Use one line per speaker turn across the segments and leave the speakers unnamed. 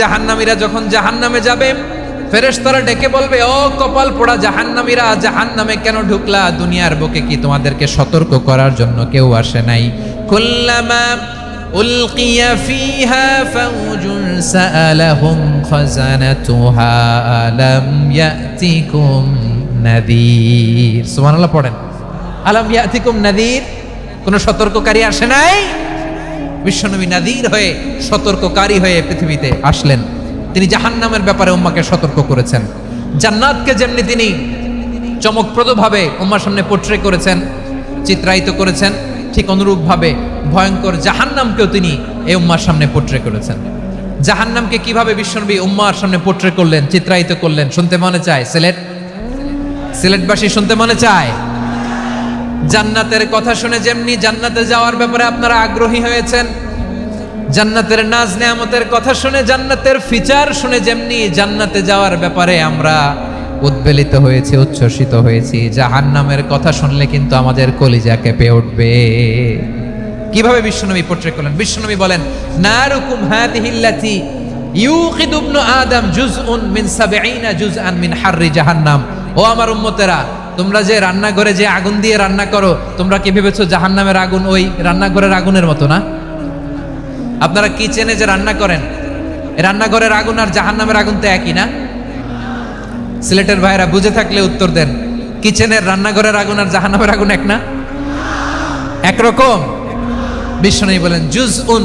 জাহান্নামীরা যখন জাহান্নামে যাবে, ফেরেশতারা ডেকে বলবে, ও কপাল পোড়া জাহান্নামীরা, জাহান্নামে কেন ঢুকলা? দুনিয়ার বুকে কি তোমাদেরকে সতর্ক করার জন্য কেউ আসে নাই? কুল্লামা উলকিয়া ফিহা ফাউজুন সাআলাহুম খাজানাতুহা আলাম ইয়াতিকুম নাযীর। সুবহানাল্লাহ পড়েন। আলাম ইয়াতিকুম নাযীর, কোন সতর্ককারী আসে নাই? বিশ্বনবী নাযীর হয়ে, সতর্ককারী হয়ে পৃথিবীতে আসলেন। তিনি জাহান্নামের ব্যাপারে উম্মাকে সতর্ক করেছেন। জান্নাতকে যেমনি তিনি চমকপ্রদভাবে উম্মার সামনে পোট্রে করেছেন, চিত্রায়িত করেছেন, ঠিক অনুরূপভাবে ভয়ঙ্কর জাহান্নামকেও তিনি এই উম্মার সামনে পোট্রে করেছেন। জাহান্নামকে কিভাবে বিশ্বনবী উম্মার সামনে পোট্রে করলেন, চিত্রায়িত করলেন, শুনতে মনে চায়? সিলেটবাসী শুনতে মনে চায়? জান্নাতের কথা শুনে যেমনি জান্নাতে যাওয়ার ব্যাপারে আপনারা আগ্রহী হয়েছেন, জান্নাতের নাজ নেয়ামতের কথা শুনে, জান্নাতের ফিচার শুনে যেমনি জান্নাতে যাওয়ার ব্যাপারে আমরা উদ্বেলিত হয়েছি, উচ্ছ্বসিত হয়েছি, জাহান্নামের কথা শুনলে কিন্তু আমাদের কলিজা কেঁপে উঠবে। কিভাবে বিশ্বনবী পোট্রে করলেন? বিশ্বনবী বলেন, নারুকুম হাদিহিল্লাতি ইউকিদু ইবনু আদম জুজউন মিন ৭০ জুজআন মিন হাররি জাহান্নাম। ও আমার উম্মতেরা, তোমরা যে রান্নাঘরে যে আগুন দিয়ে রান্না করো, তোমরা কি ভেবেছো জাহান্নামের আগুন ওই রান্নাঘরের আগুনের মতো না? আপনারা কিচেনে যে রান্না করেন, রান্নাঘরের আগুন আর জাহান্নামের আগুন তো একই না? সিলেটের ভাইরা বুঝে থাকলে উত্তর দেন। কিচেনের রান্নাঘরের আগুন আর জাহান্নামের আগুন এক না? একরকম? বিশ্বনবী বলেন, জুজউন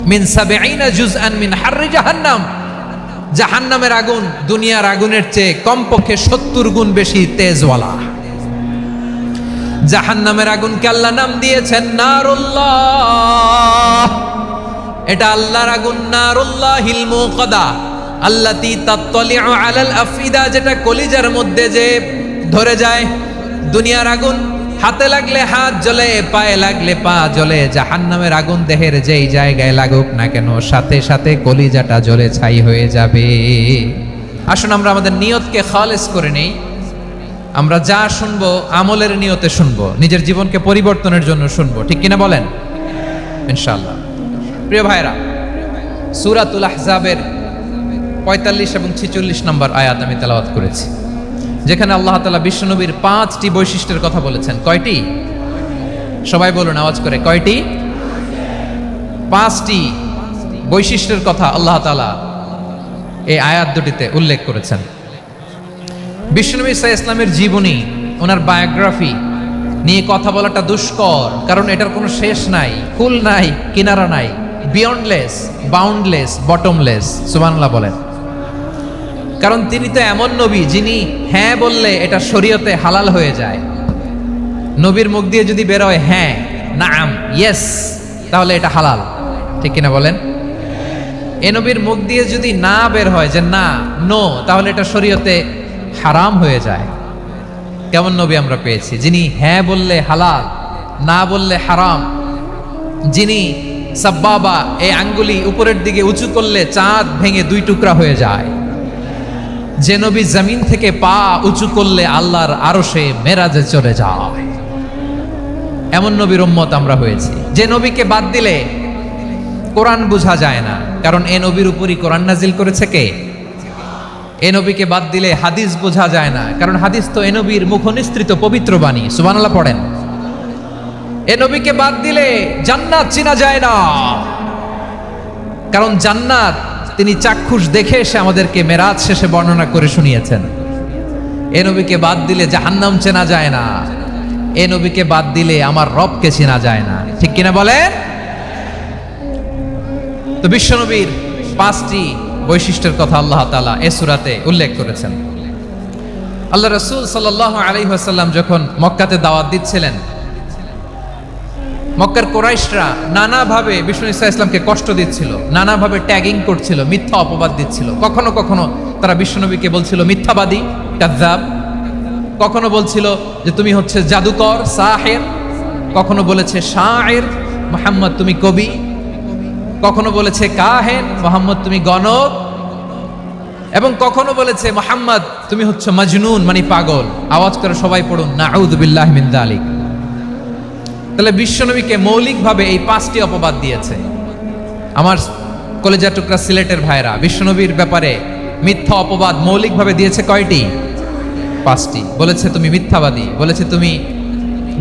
মিন ৭০ জুজআন মিন হাররি জাহান্নাম। জাহান্নামের আগুন দুনিয়ার আগুনের চেয়ে কমপক্ষে ৭০ গুণ বেশি তেজওয়ালা। জাহান্নামের আগুনকে আল্লাহ নাম দিয়েছেন নারুল্লাহ। এটা আল্লাহর আগুন, নারুল্লাহিল মুকাদা আল্লাতী তাত্তালিউ আলাল আফইদা, যেটা কলিজার মধ্যে যে ধরে যায়। দুনিয়ার আগুন হাতে লাগলে হাত জ্বলে, পায়ে লাগলে পা জ্বলে। জাহান্নামের আগুন দেহের যেই জায়গায় লাগুক না কেন, সাথে সাথে কলিজাটা জ্বলে ছাই হয়ে যাবে। আসুন আমরা আমাদের নিয়তকে খালেস করে নেই। আমরা যা শুনবো আমলের নিয়তে শুনবো, নিজের জীবনকে পরিবর্তনের জন্য শুনবো, ঠিক কিনা বলেন? ইনশাআল্লাহ। প্রিয় ভাইরা, সূরাতুল আহজাবের ৪৫ এবং ৪৬ নম্বর আয়াত আমি তেলাওয়াত করেছি, যেখানে আল্লাহ তাআলা বিশ্বনবীর ৫টি বৈশিষ্ট্যের কথা বলেছেন। কয়টি? সবাই বলুন আওয়াজ করে, কয়টি? ৫টি বৈশিষ্ট্যের কথা আল্লাহ তাআলা এই আয়াত দুটিতে উল্লেখ করেছেন। বিশ্বনবী সাল্লাল্লাহু আলাইহি ওয়াসাল্লামের জীবনী, ওনার বায়োগ্রাফি নিয়ে কথা বলাটা দুষ্কর, কারণ এটার কোনো শেষ নাই, কুল নাই, কিনারা নাই, বিয়ন্ডলেস, বাউন্ডলেস, বটমলেস। সুবহানাল্লাহ বলেন। কারণ তিনি তো এমন নবী যিনি হ্যাঁ বললে এটা শরীয়তে হালাল হয়ে যায়। নবীর মুখ দিয়ে যদি বের হয় হ্যাঁ, নাম, ইয়েস, তাহলে এটা হালাল, ঠিক কিনা বলেন? এ নবীর মুখ দিয়ে যদি না বের হয় যে না, নো, তাহলে এটা শরীয়তে হারাম হয়ে যায়। কেমন নবী আমরা পেয়েছি, যিনি হ্যাঁ বললে হালাল, না বললে হারাম, যিনি সাব্বাবা, এই আঙ্গুলি উপরের দিকে উঁচু করলে চাঁদ ভেঙে 2 টুকরা হয়ে যায়, যে নবী জমিন থেকে পা উঁচু করলে আল্লাহর আরশে মেরাজে চলে যায়। এমন নবীর উম্মত আমরা হয়েছি। যে নবীকে বাদ দিলে কোরআন বোঝা যায় না, কারণ এ নবীর উপরই কোরআন নাজিল করেছে কে? এ নবীকে বাদ দিলে হাদিস বোঝা যায় না, কারণ হাদিস তো এ নবীর মুখনিসৃত পবিত্র বাণী। সুবহানাল্লাহ পড়েন। এ নবীকে বাদ দিলে জান্নাত চেনা যায় না, কারণ জান্নাত তিনি চাক্ষুষ দেখে এসে আমাদেরকে মেরাজ শেষে বর্ণনা করে শুনিয়েছেন। এ নবীকে বাদ দিলে জাহান্নাম চেনা যায় না, এ নবীকে বাদ দিলে আমার রবকে চেনা যায় না, ঠিক কিনা বলেন? তো বিশ্বনবীর 5টি বৈশিষ্ট্যের কথা আল্লাহ তাআলা এই সূরাতে উল্লেখ করেছেন। আল্লাহ রাসূল সাল্লাল্লাহু আলাইহি ওয়াসাল্লাম যখন মক্কাতে দাওয়াত দিচ্ছিলেন, মক্কার কুরাইশরা নানাভাবে বিষ্ণু ঈসা ইসলামকে কষ্ট দিচ্ছিল, নানাভাবে ট্যাগিং করছিল, মিথ্যা অপবাদ দিচ্ছিল। কখনো কখনো তারা বিশ্বনবীকে বলছিল মিথ্যাবাদী, কাযযাব। কখনো বলছিল যে তুমি হচ্ছে জাদুকর, সাহির। কখনো বলেছে শায়ের, মুহাম্মদ তুমি কবি। কখনো বলেছে কাহেন, মুহাম্মদ তুমি গণক। এবং কখনো বলেছে মুহাম্মদ তুমি হচ্ছে মাজনুন, মানে পাগল। আওয়াজ করে সবাই পড়ুন, নাউযু বিল্লাহি মিন যালিক। তাহলে বিশ্বনবীকে মৌলিকভাবে এই 5টি অপবাদ দিয়েছে। আমার কলেজা টুকরা সিলেটের ভাইরা বিশ্বনবীর ব্যাপারে মিথ্যা অপবাদ মৌলিকভাবে দিয়েছে কয়টি? 5টি। বলেছে তুমি মিথ্যাবাদী, বলেছে তুমি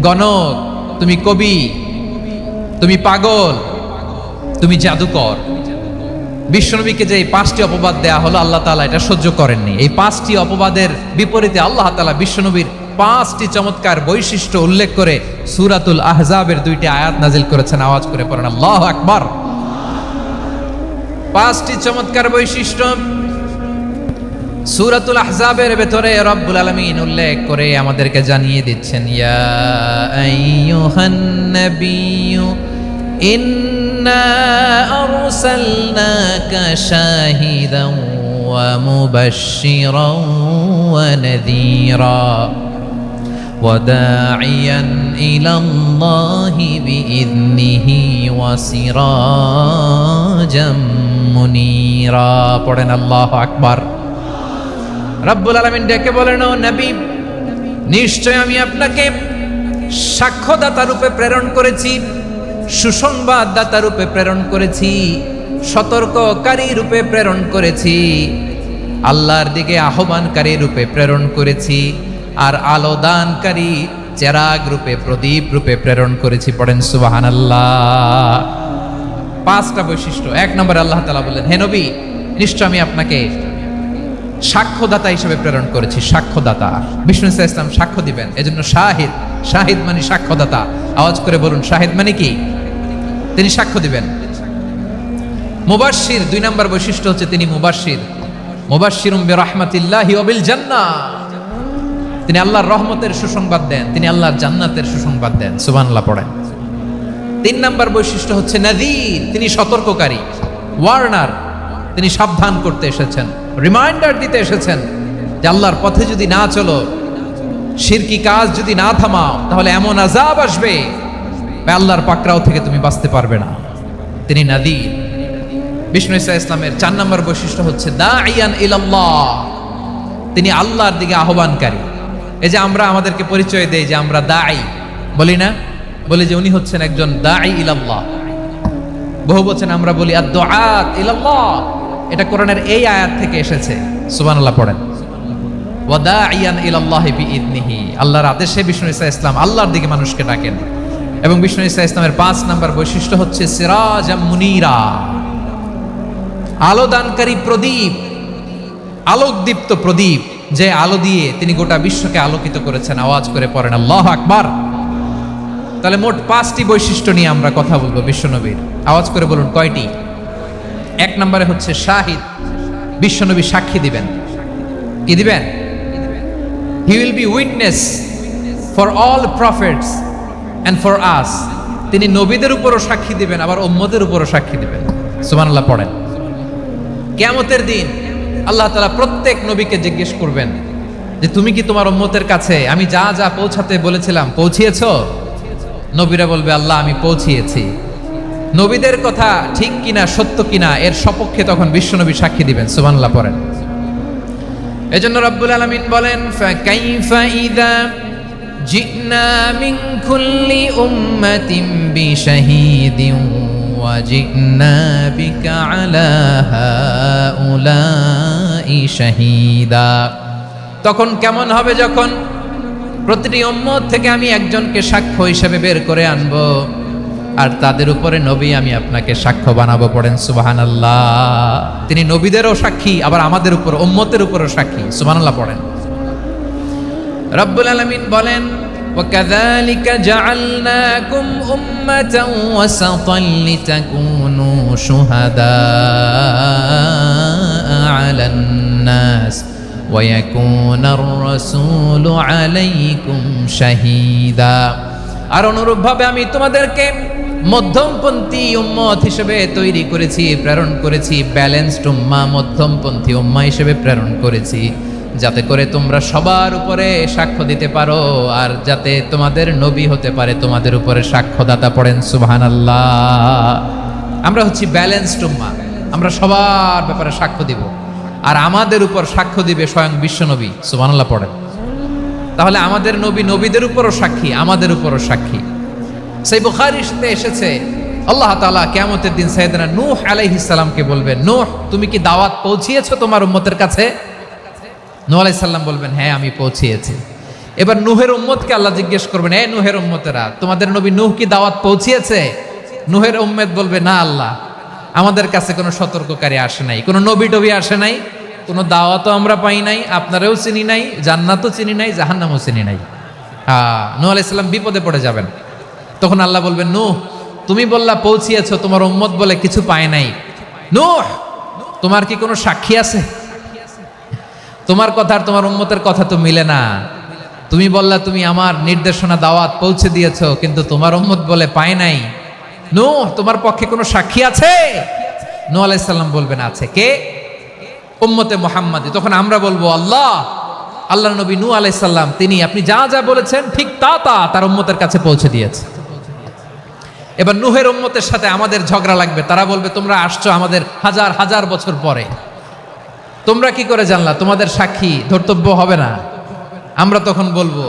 গণক, তুমি কবি, তুমি পাগল, তুমি জাদুকর। বিশ্বনবীকে যে এই 5টি অপবাদ দেয়া হলো, আল্লাহ তাআলা এটা সহ্য করেননি। এই 5টি অপবাদের বিপরীতে আল্লাহ তাআলা বিশ্বনবীর 5টি চমৎকার বৈশিষ্ট্য উল্লেখ করে সূরাতুল আহজাবের 2টি আয়াত নাজিল করেছেন। আওয়াজ করে পড়েন আল্লাহু আকবার। 5টি চমৎকার বৈশিষ্ট্য সূরাতুল আহজাবের ভেতরে রব্বুল আলামিন উল্লেখ করে আমাদেরকে জানিয়ে দিচ্ছেন, ইয়া আইয়ুহান নাবিয়্যু ইন্না আরসালনাকা শাহিদান ওয়া মুবাশশিরান ওয়া নাযীরা ওয়া দাঈয়ান ইলাল্লাহি বিইذনিহি ওয়া সিরাজাম মুনীরা। পড়েন আল্লাহু আকবার। রব্বুল আলামিন ডেকে বলেন, ও নবী, নিশ্চয় আমি আপনাকে সাক্ষ্যদাতা রূপে প্রেরণ করেছি, সুসংবাদদাতা রূপে প্রেরণ করেছি, সতর্ককারী রূপে প্রেরণ করেছি, আল্লাহর দিকে আহ্বানকারী রূপে প্রেরণ করেছি, আর আলো দানকারী চেরাগ রূপে, প্রদীপ রূপে প্রেরণ করেছি। পড়েন সুবহানাল্লাহ। 5টা বৈশিষ্ট্য। 1 নম্বরে আল্লাহ তাআলা বললেন, হে নবী, নিশ্চয় আমি আপনাকে সাক্ষ্যদাতা হিসেবে প্রেরণ করেছি। সাক্ষ্যদাতা, বিষ্ণু ইসা ইসলাম সাক্ষ্য দিবেন, এজন্য শাহিদ। শাহিদ মানে সাক্ষ্যদাতা। আওয়াজ করে বলুন, শাহিদ মানে কি? তিনি সাক্ষ্য দিবেন। মুবাশশির, 2 নম্বর বৈশিষ্ট্য হচ্ছে তিনি মুবাশশির। মুবাশশিরুম বিরাহমাতিল্লাহি ওয়া বিল জান্নাহ, তিনি আল্লাহর রহমতের সুসংবাদ দেন, তিনি আল্লাহর জান্নাতের সুসংবাদ দেন। সুবহানাল্লাহ পড়েন। 3 নম্বর বৈশিষ্ট্য হচ্ছে নাযীর, তিনি সতর্ককারী, ওয়ার্নার, তিনি সাবধান করতে এসেছেন, রিমাইন্ডার দিতে এসেছেন যে আল্লাহর পথে যদি না চলো, শিরকি কাজ যদি না থামাও, তাহলে এমন আযাব আসবে আল্লাহর পাকড়াও থেকে তুমি বাঁচতে পারবে না। তিনি নাযীর। বিষ্ণু ইসা ইসলামের 4 নম্বর বৈশিষ্ট্য হচ্ছে দাঈয়ান ইলাল্লাহ, তিনি আল্লাহর দিকে আহ্বানকারী। এই যে আমরা আমাদেরকে পরিচয় দেই যে আমরা দাঈ, বলি না? বলি যে উনি হচ্ছেন একজন দাঈ ইলাল্লাহ। বহু বচন আমরা বলি আদ-দুআত ইলাল্লাহ, এটা কোরআনের এই আয়াত থেকে এসেছে। সুবহানাল্লাহ পড়েন। ওয়া দাঈয়ান ইলাল্লাহি বিইذনিহি, আল্লাহর আদেশে বিষ্ণু ইসা ইসলাম আল্লাহর দিকে মানুষকে ডাকেন। এবং বিষ্ণু ইসা ইসলামের 5 নম্বর বৈশিষ্ট্য হচ্ছে সিরাজাম মুনীরা, আলোদানকারী প্রদীপ, আলোকদীপ্ত প্রদীপ, যে আলো দিয়ে তিনি গোটা বিশ্বকে আলোকিত করেছেন। আওয়াজ করে পড়েন আল্লাহু আকবার। তাহলে মোট 5টি বৈশিষ্ট্য নিয়ে আমরা কথা বলবো বিশ্বনবীর। আওয়াজ করে বলুন কয়টি? 1 নম্বরে হচ্ছে শাহিদ, বিশ্বনবী সাক্ষী দিবেন। কি দিবেন? He will be witness for all prophets and for us, তিনি নবীদের উপরও সাক্ষী দিবেন, আবার উম্মতের উপরও সাক্ষী দিবেন। সুবহানাল্লাহ পড়েন। কিয়ামতের দিন আল্লাহ তাআলা প্রত্যেক নবীকে জিজ্ঞেস করবেন যে তুমি কি তোমার উম্মতের কাছে আমি যা যা পৌঁছাতে বলেছিলাম পৌঁছিয়েছো? নবীরা বলবে আল্লাহ আমি পৌঁছিয়েছি। নবীদের কথা ঠিক কিনা, সত্য কিনা, এর সপক্ষে তখন বিশ্বনবী সাক্ষী দিবেন। সুবহানাল্লাহ পড়েন। এজন্য রব্বুল আলামিন বলেন, ফাকাইফা ইযা জিনা মিন কুল্লি উম্মাতিন বিশাহীদিন ওয়া জিনা বিকা আলা হাউলাই শাহীদা। তখন কেমন হবে যখন প্রতিটি উম্মত থেকে আমি একজনকে সাক্ষ্য হিসেবে বের করে আনবো, আর তাদের উপরে নবী আমি আপনাকে সাক্ষ্য বানাবো। পড়েন সুবহানাল্লাহ। তিনি নবীদেরও সাক্ষী, আবার আমাদের উপর উম্মতের উপরও সাক্ষী। সুবহানাল্লাহ পড়েন। রব্বুল আলামিন বলেন, وَكَذَلِكَ جَعَلْنَاكُمْ أُمَّةً وَسَطًا لِتَكُونُوا شُهَدَاءَ عَلَى النَّاسِ وَيَكُونَ الرَّسُولُ عَلَيْكُمْ شَهِيدًا। আর অনুরূপভাবে আমি তোমাদেরকে মধ্যমপন্থী উম্মত হিসেবে তৈরি করেছি, প্রেরণ করেছি। ব্যালেন্সড উম্মাহ, মধ্যমপন্থী উম্মাহ হিসেবে প্রেরণ করেছি, যাতে করে তোমরা সবার উপরে সাক্ষ্য দিতে পারো, আর যাতে তোমাদের নবী হতে পারে তোমাদের উপরে সাক্ষ্যদাতা। পড়েন সুবহানাল্লাহ। আমরা হচ্ছি ব্যালেন্সড উম্মাহ, আমরা সবার ব্যাপারে সাক্ষ্য দিব, আর আমাদের উপর সাক্ষ্য দিবে স্বয়ং বিশ্বনবী। সুবহানাল্লাহ পড়েন। তাহলে আমাদের নবী নবীদের উপরও সাক্ষী, আমাদের উপরও সাক্ষী। সেই বুখারীতে এসেছে আল্লাহ তাআলা কিয়ামতের দিন সাইয়েদনা নূহ আলাইহিস সালামকে বলবেন, নূহ তুমি কি দাওয়াত পৌঁছিয়েছো তোমার উম্মতের কাছে? নূহ আলাইহিস সালাম বলবেন, হ্যাঁ আমি পৌঁছিয়েছি। এবার নূহের উম্মতকে আল্লাহ জিজ্ঞেস করবেন, এ নূহের উম্মতেরা, তোমাদের নবী নূহ কি দাওয়াত পৌঁছিয়েছে? নূহের উম্মত বলবে, না আল্লাহ, আমাদের কাছে কোনো সতর্ককারী আসে নাই, কোনো নবী টবি আসে নাই, কোনো দাওয়াতও আমরা পাই নাই, আপনারাও চিনি নাই, জান্নাতও চিনি নাই, জাহান্নামও চিনি নাই। নূহ আলাইহিস সালাম বিপদে পড়ে যাবেন। তখন আল্লাহ বলবেন, নূহ তুমি বললা পৌঁছিয়েছো, তোমার উম্মত বলে কিছু পায় নাই। নূহ তোমার কি কোনো সাক্ষী আছে? তোমার কথা আর তোমার উম্মতের কথা তো মিলে না। তুমি বললা তুমি আমার নির্দেশনা দাওয়াত পৌঁছে দিয়েছো, কিন্তু তোমার উম্মত বলে পায় নাই। নূহ তোমার পক্ষে কোনো সাক্ষী আছে? নূহ আলাইহিস সালাম বলবেন, আছে। কে? উম্মতে মুহাম্মাদি। তখন আমরা বলবো, আল্লাহ নবী নূহ আলাইহিস সালাম তিনি আপনি যা যা বলেছেন ঠিক তা তার উম্মতের কাছে পৌঁছে দিয়েছে। এবার নূহের উম্মতের সাথে আমাদের ঝগড়া লাগবে। তারা বলবে, তোমরা আসছো আমাদের হাজার হাজার বছর পরে, তোমরা কি করে জানলা? তোমাদের সাক্ষী ধর্তব্য হবে না? আমরা তখন বলবো,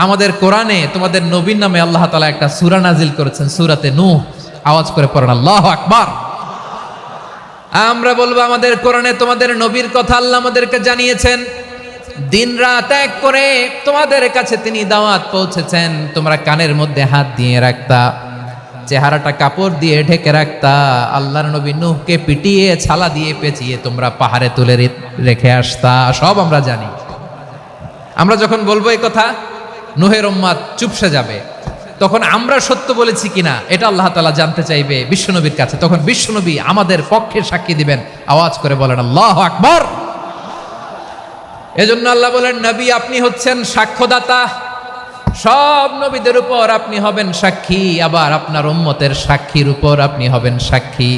আমাদের কোরআনে তোমাদের নবীর নামে আল্লাহ তাআলা একটা সূরা নাজিল করেছেন, সূরাতে নূহ। আওয়াজ করে পড়েন আল্লাহু আকবার। আমরা বলবো, আমাদের কোরআনে তোমাদের নবীর কথা আল্লাহ আমাদেরকে জানিয়েছেন, দিন রাত এক করে তোমাদের কাছে তিনি দাওয়াত পৌঁছেছেন। তোমরা কানের মধ্যে হাত দিয়ে রাখতা, চেহারাটা কাপড় দিয়ে ঢেকে রাখতা, আল্লাহর নবী নূহকে পিটিয়ে ছালা দিয়ে পেঁচিয়ে তোমরা পাহাড়ে তুলে রেখে আসতা, সব আমরা জানি। আমরা যখন বলবো এই কথা, নূহের উম্মত চুপসে যাবে। তখন আমরা সত্য বলেছি কিনা এটা আল্লাহ তাআলা জানতে চাইবে বিশ্বনবীর কাছে। তখন বিশ্বনবী আমাদের পক্ষে সাক্ষী দিবেন। আওয়াজ করে বলেন আল্লাহু আকবার। এজন্য আল্লাহ বলেন, নবী আপনি হচ্ছেন সাক্ষ্যদাতা, সব নবীদের উপর আপনি হবেন সাক্ষী, আবার আপনার উম্মতের সাক্ষীর উপর আপনি হবেন সাক্ষী।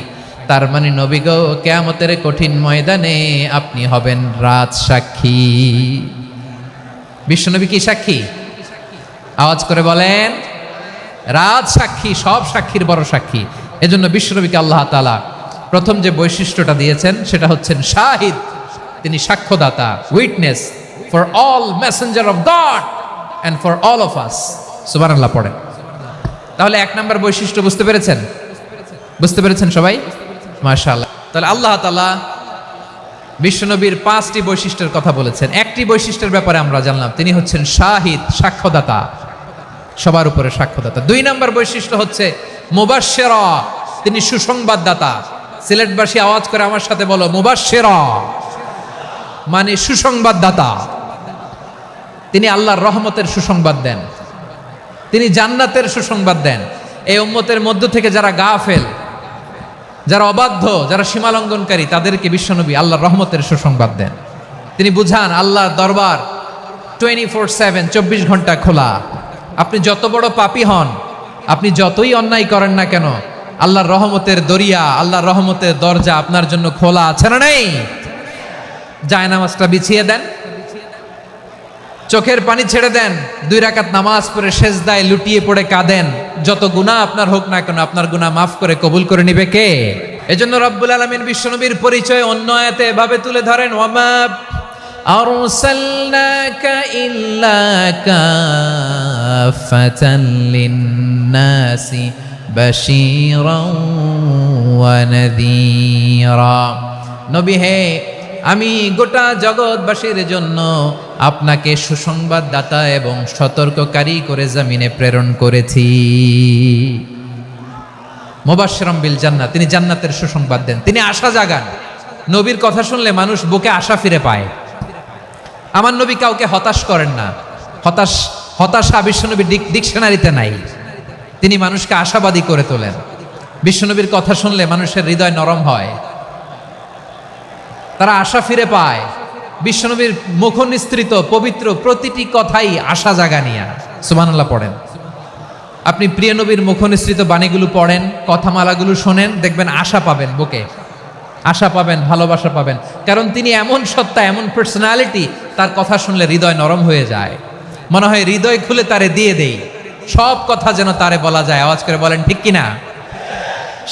তার মানে নবী গো, কিয়ামতের কঠিন ময়দানে আপনি হবেন রাজ সাক্ষী। বিশ্বনবী কি সাক্ষী? আওয়াজ করে বলেন, রাজ সাক্ষী, সব সাক্ষীর বড় সাক্ষী। এজন্য বিশ্বনবীকে আল্লাহ তাআলা প্রথম যে বৈশিষ্ট্যটা দিয়েছেন সেটা হচ্ছেন শাহিদ। তিনি সাক্ষ্যদাতা, witness for all messenger of God and for all of us। সুবহানাল্লাহ পড়েন। তাহলে এক নাম্বার বৈশিষ্ট্য বুঝতে পেরেছেন? বুঝতে পেরেছেন সবাই? মাশাআল্লাহ। তাহলে আল্লাহ তাআলা বিশ্বনবীর 5টি বৈশিষ্ট্যের কথা বলেছেন। একটি বৈশিষ্ট্যের ব্যাপারে আমরা জানলাম, তিনি হচ্ছেন শাহিদ, সাক্ষ্যদাতা, সবার উপরে সাক্ষ্যদাতা। 2 নাম্বার বৈশিষ্ট্য হচ্ছে মুবাশশিরা, তিনি সুসংবাদদাতা। সিলেটবাসী আওয়াজ করে আমার সাথে বলো, মুবাশশিরা মানে সুসংবাদদাতা। তিনি আল্লাহর রহমতের সুসংবাদ দেন, তিনি জান্নাতের সুসংবাদ দেন। এই উম্মতের মধ্য থেকে যারা গাফেল, যারা অবাধ্য, যারা সীমালঙ্ঘনকারী, তাদেরকে বিশ্বনবী আল্লাহর রহমতের সুসংবাদ দেন। তিনি বুঝান আল্লাহর দরবার 24/7, 24 ঘন্টা খোলা। আপনি যত বড় পাপী হন, আপনি যতই অন্যায় করেন না কেন, আল্লাহর রহমতের দরিয়া, আল্লাহর রহমতের দরজা আপনার জন্য খোলা আছে না নেই? জায়নামাজটা বিছিয়ে দেন, চোখের পানি ছেড়ে দেন, 2 রাকাত নামাজ পড়ে সেজদায় লুটিয়ে পড়ে কাঁদেন। যত গুনাহ আপনার হোক না কেন, আপনার গুনাহ মাফ করে কবুল করে নিবে কে? এজন্য রব্বুল আলামিন বিশ্বনবীর পরিচয় অন্য আয়াতে এভাবে তুলে ধরেন, ওয়ামা আরসালনাকা ইল্লা কাফাতান লিন-নাসি বাশীরাও ওয়া নাযীরা। নবী হে, আমি গোটা জগৎবাসীর জন্য আপনাকে সুসংবাদদাতা এবং সতর্ককারী করে জমিনে প্রেরণ করেছি। মুবাশশিরাম বিল জান্নাত, তিনি জান্নাতের সুসংবাদ দেন, তিনি আশা জাগান। নবীর কথা শুনলে মানুষ বুকে আশা ফিরে পায়। আমার নবী কাউকে হতাশ করেন না। হতাশা বিশ্বনবীর ডিকশনারিতে নাই। তিনি মানুষকে আশাবাদী করে তোলেন। বিশ্বনবীর কথা শুনলে মানুষের হৃদয় নরম হয়, তারা আশা ফিরে পায়। বিশ্বনবীর মুখ নিঃসৃত পবিত্র প্রতিটি কথাই আশা জাগানিয়া। সুবহানাল্লাহ পড়েন। আপনি প্রিয় নবীর মুখ নিঃসৃত বাণীগুলো পড়েন, কথামালাগুলো শোনেন, দেখবেন আশা পাবেন, বুকে আশা পাবেন, ভালোবাসা পাবেন। কারণ তিনি এমন সত্তা, এমন পার্সোনালিটি, তার কথা শুনলে হৃদয় নরম হয়ে যায়। মনে হয় হৃদয় খুলে তারে দিয়ে দেই, সব কথা যেন তারে বলা যায়। আওয়াজ করে বলেন ঠিক কিনা?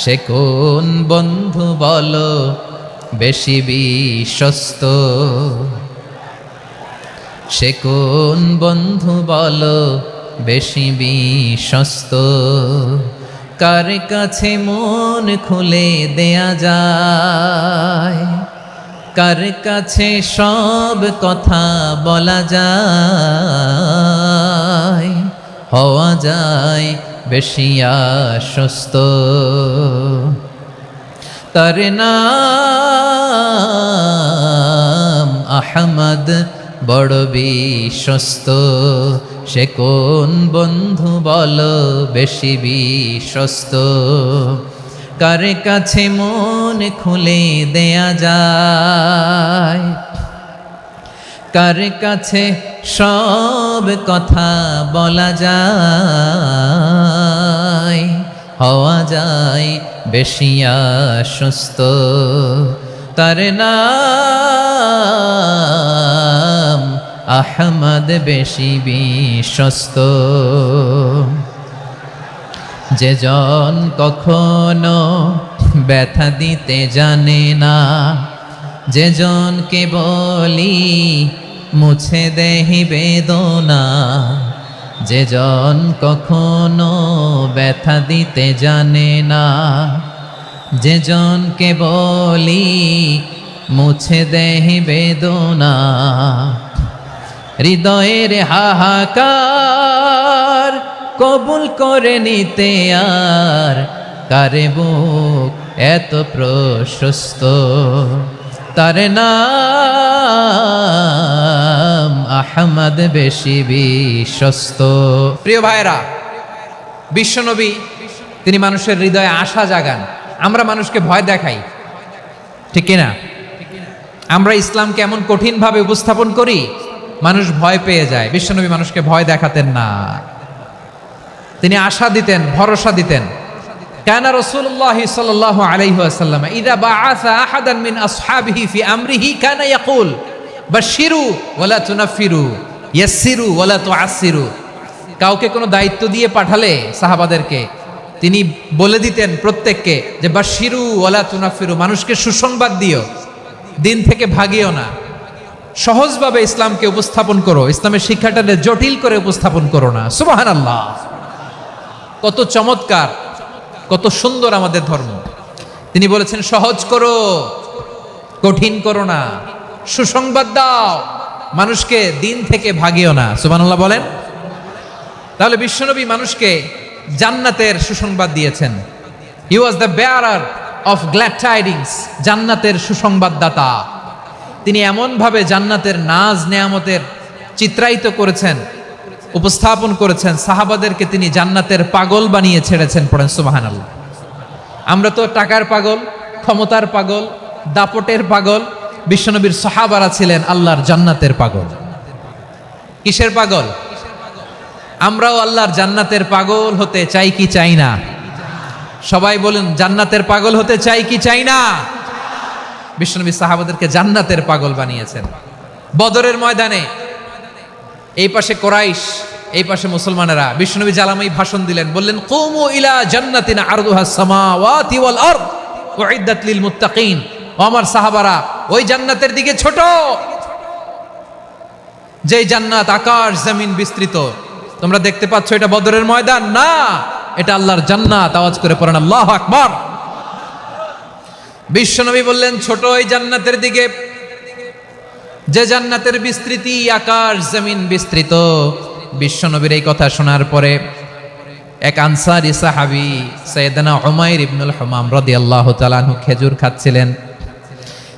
সে কোন বন্ধু বলো বেশি বিশ্বস্ত, সে কোন বন্ধু বলো বেশি বিশ্বস্ত, কার কাছে মন খুলে দেয়া যায়, কার কাছে সব কথা বলা যায়, হওয়া যায় বেশি আশ্বস্ত। তার নাম আহমদ, বড় বিশ্বস্ত। সে কোন বন্ধু বলো বেশি বিশ্বস্ত? কার কাছে মন খুলে দেয়া যায়, কার কাছে সব কথা বলা যায়, হওয়া যায় বেশি আশ্বস্ত। তার নাম আহমদ, বেশি বিশ্বস্ত। যে জন কখনো ব্যথা দিতে জানে না, যে জনকে বলি মুছে দেহি বেদনা, যে জন কখনো ব্যথা দিতে জানে না, যে জনকে বলি মুছে দেহি বেদনা। হৃদয়ের হাহাকার কবুল করে নিতে আর কারে বুক এত প্রশস্ত? তার নাম আহমদ, বেশি বিশ্বস্ত। প্রিয় ভাইরা, বিশ্বনবী তিনি মানুষের হৃদয়ে আশা জাগান। আমরা মানুষকে ভয় দেখাই, ঠিক কিনা? আমরা ইসলামকে এমন কঠিনভাবে উপস্থাপন করি, মানুষ ভয় পেয়ে যায়। বিশ্বনবী মানুষকে ভয় দেখাতেন না, তিনি আশা দিতেন, ভরসা দিতেন। কানা রাসূলুল্লাহ সাল্লাল্লাহু আলাইহি ওয়াসাল্লাম ইযা বাআসা আহাদান মিন আসহাবিহি ফি আমরিহি কানা ইয়াকুল বাশশিরু ওয়ালা তুনাফিরু, ইয়াসসিরু ওয়ালা তুআসসিরু। কাউকে কোনো দায়িত্ব দিয়ে পাঠালে সাহাবাদেরকে তিনি বলে দিতেন প্রত্যেককে যে বাশশিরু ওয়ালা তুনাফিরু, মানুষকে সুসংবাদ দিও, দিন থেকে ভাগিও না। সহজভাবে ইসলামকে উপস্থাপন করো, ইসলামের শিক্ষাটাকে জটিল করে উপস্থাপন করো না। সুবহানাল্লাহ, কত চমৎকার, কত সুন্দর আমাদের ধর্ম। তিনি বলেছেন সহজ করো, কঠিন করো না, সুসংবাদ দাও, মানুষকে দিন থেকে ভাগিও না। সুবহানাল্লাহ বলেন। তাহলে বিশ্বনবী মানুষকে জান্নাতের সুসংবাদ দিয়েছেন। He was the bearer of glad tidings, জান্নাতের সুসংবাদদাতা। তিনি এমনভাবে জান্নাতের নাজ নেয়ামতের চিত্রায়িত করেছেন, উপস্থাপন করেছেন, সাহাবাদেরকে তিনি জান্নাতের পাগল বানিয়ে ছেড়েছেন। পড়েন সুবহানাল্লাহ। আমরা তো টাকার পাগল, ক্ষমতার পাগল, দাপটের পাগল। বিশ্বনবীর সাহাবারা ছিলেন আল্লাহর জান্নাতের পাগল। কিসের পাগল? আমরাও আল্লাহর জান্নাতের পাগল হতে চাই কি চাই না? সবাই বলেন, জান্নাতের পাগল হতে চাই কি চাই না? বিশ্বনবী সাহাবাদেরকে জান্নাতের পাগল বানিয়েছেন। বদরের ময়দানে এই পাশে কোরাইশ, এই পাশে মুসলমানেরা। বিশ্বনবী জালামাই ভাষণ দিলেন, বললেন কুমু ইলা জান্নাতিন আরদুহাস সামাওয়াতি ওয়াল আরদ উইদ্দাত লিল মুত্তাকিন। ও আমার সাহাবারা, ওই জান্নাতের দিকে ছোট, যেই জান্নাত আকাশ জমিন বিস্তৃত। তোমরা দেখতে পাচ্ছ এটা বদরের ময়দান না, এটা আল্লাহর জান্নাত। আওয়াজ করে পড়েন আল্লাহু আকবার। বিশ্বনবী বললেন ছোট ওই জান্নাতের দিকে, যে জান্নাতের বিস্তৃতি আকাশ জমিন বিস্তৃত। বিশ্বনবীর এই কথা শোনার পরে এক আনসারী সাহাবী সাইয়েদনা উমাইর ইবনুল হুমাম রাদিয়াল্লাহু তাআলা আনহু খেজুর খাচ্ছিলেন।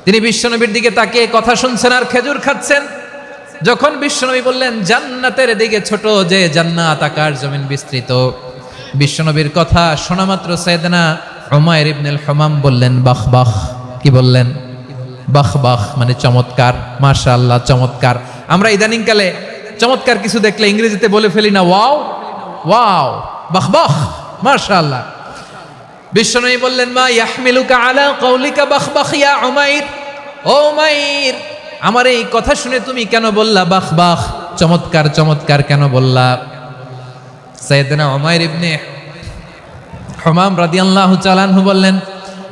তিনি বিশ্বনবীর দিকে তাকিয়ে কথা শুনছেন আর খেজুর খাচ্ছেন। যখন বিশ্বনবী বললেন জান্নাতের দিকে ছোট, যে জান্নাত আকাশ জমিন বিস্তৃত, বিশ্বনবীর কথা শোনা মাত্র সাইয়েদনা উমাইর ইবনুল হুমাম বললেন বাহ বাহ। কি বললেন? বাহ বাহ, মানে চমৎকার, মাশাআল্লাহ, চমৎকার। আমরা ইদানিং কালে চমৎকার কিছু দেখলে ইংরেজিতে বলে ফেলি না ওয়াও ওয়াও, বাহ বাহ, মাশাআল্লাহ। বিশ্বনবী বললেন মা ইয়াহমিলুকা আলা কওলিকা বাহ বাহ ইয়া উমাইর। ও উমাইর, আমার এই কথা শুনে তুমি কেন বললা বাহ বাহ, চমৎকার চমৎকার কেন বললা? সাইয়েদনা উমাইর ইবনে হুমাম রাদিয়াল্লাহু তাআলা আনহু বললেন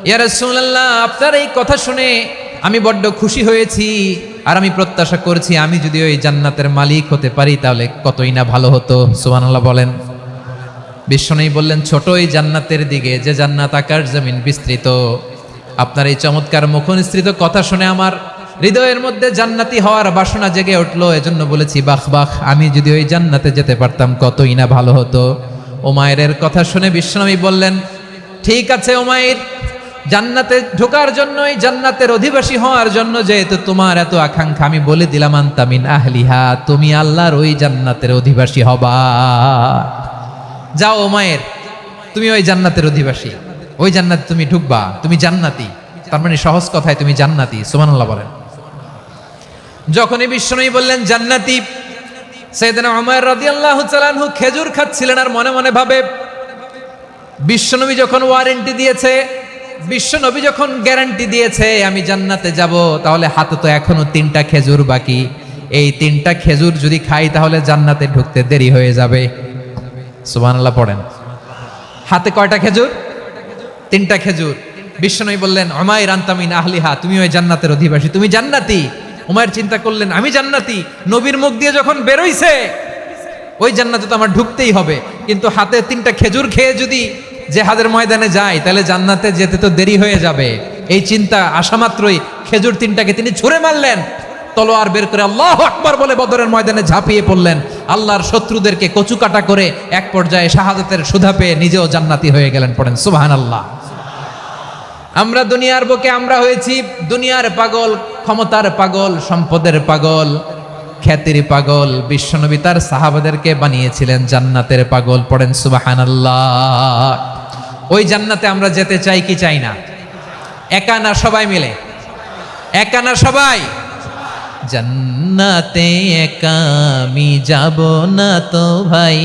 ইয়া রাসূলুল্লাহ, আপনার এই কথা শুনে আমি বড্ড খুশি হয়েছি, আর আমি প্রত্যাশা করছি আমি যদি ওই জান্নাতের মালিক হতে পারি তাহলে কতই না ভালো হতো। সুবহানাল্লাহ বলেন। বিশ্বনবী বললেন, ছোট এই জান্নাতের দিকে, যে জান্নাত আকাশ জমিন বিস্তৃত। আপনার এই চমৎকার মুখনিসৃত কথা শুনে আমার হৃদয়ের মধ্যে জান্নাতি হওয়ার বাসনা জেগে উঠলো। এজন্য বলেছি, বাহ বাহ, আমি যদি ওই জান্নাতে যেতে পারতাম কতই না ভালো হতো। উমাইরের কথা শুনে বিশ্বনবী বললেন, ঠিক আছে উমাইর, জান্নাতে ঢোকার জন্য, এই জান্নাতের অধিবাসী হওয়ার জন্য যেহেতু তোমার এত আকাঙ্ক্ষা, আমি বলে দিলাম, আনতা মিন আহলিহা, তুমি আল্লাহর ওই জান্নাতের অধিবাসী হবা। যাও উমাইর, তুমি ওই জান্নাতের অধিবাসী, ওই জান্নাতে তুমি ঢুকবা, তুমি জান্নাতি। তার মানে সহজ কথায় তুমি জান্নাতি। সুবহানাল্লাহ বলেন। যখনই বিশ্বনবী বললেন জান্নাতি, সাইয়েদনা উমর রাদিয়াল্লাহু তাআলা আনহু খেজুর খাচ্ছিলেন আর মনে মনে ভাবে, বিশ্বনবী যখন ওয়ারেন্টি দিয়েছে, বিশ্বনবী যখন গ্যারান্টি দিয়েছে আমি জান্নাতে যাব, তাহলে হাতে তো এখনো 3টা খেজুর বাকি। এই 3টা খেজুর যদি খাই তাহলে জান্নাতে ঢুকতে দেরি হয়ে যাবে। সুবহানাল্লাহ পড়েন। হাতে কয়টা খেজুর? 3টা খেজুর। বিশ্বনবী বললেন, উমাইর আনতা মিন আহলিহা, তুমি ওই জান্নাতের অধিবাসী, তুমি জান্নাতি। উমাইর চিন্তা করলেন, আমি জান্নাতি, নবীর মুখ দিয়ে যখন বেরোইছে ওই জান্নাতে তো আমার ঢুকতেই হবে, কিন্তু হাতে 3টা খেজুর খেয়ে যদি জিহাদের ময়দানে যাই তাহলে জান্নাতে যেতে তো দেরি হয়ে যাবে। এই চিন্তা আসা মাত্রই খেজুর 3টাকে তিনি ছুঁড়ে মারলেন, তলোয়ার বের করে আল্লাহু আকবার বলে বদরের ময়দানে ঝাঁপিয়ে পড়লেন। আল্লাহর শত্রুদেরকে কচুকাটা করে এক পর্যায়ে শাহাদাতের সুধা পেয়ে নিজেও জান্নাতি হয়ে গেলেন। পড়েন সুবহানাল্লাহ। আমরা দুনিয়ার বুকে আমরা হয়েছি দুনিয়ার পাগল, ক্ষমতার পাগল, সম্পদের পাগল, খ্যাতির পাগল। বিশ্বনবী তার সাহাবাদেরকে বানিয়েছিলেন জান্নাতের পাগল। পড়েন সুবহানাল্লাহ। ওই জান্নাতে আমরা যেতে চাই কি চাই না? একা না সবাই মিলে? একা না সবাই? জান্নাতে একা আমি যাব না তো ভাই,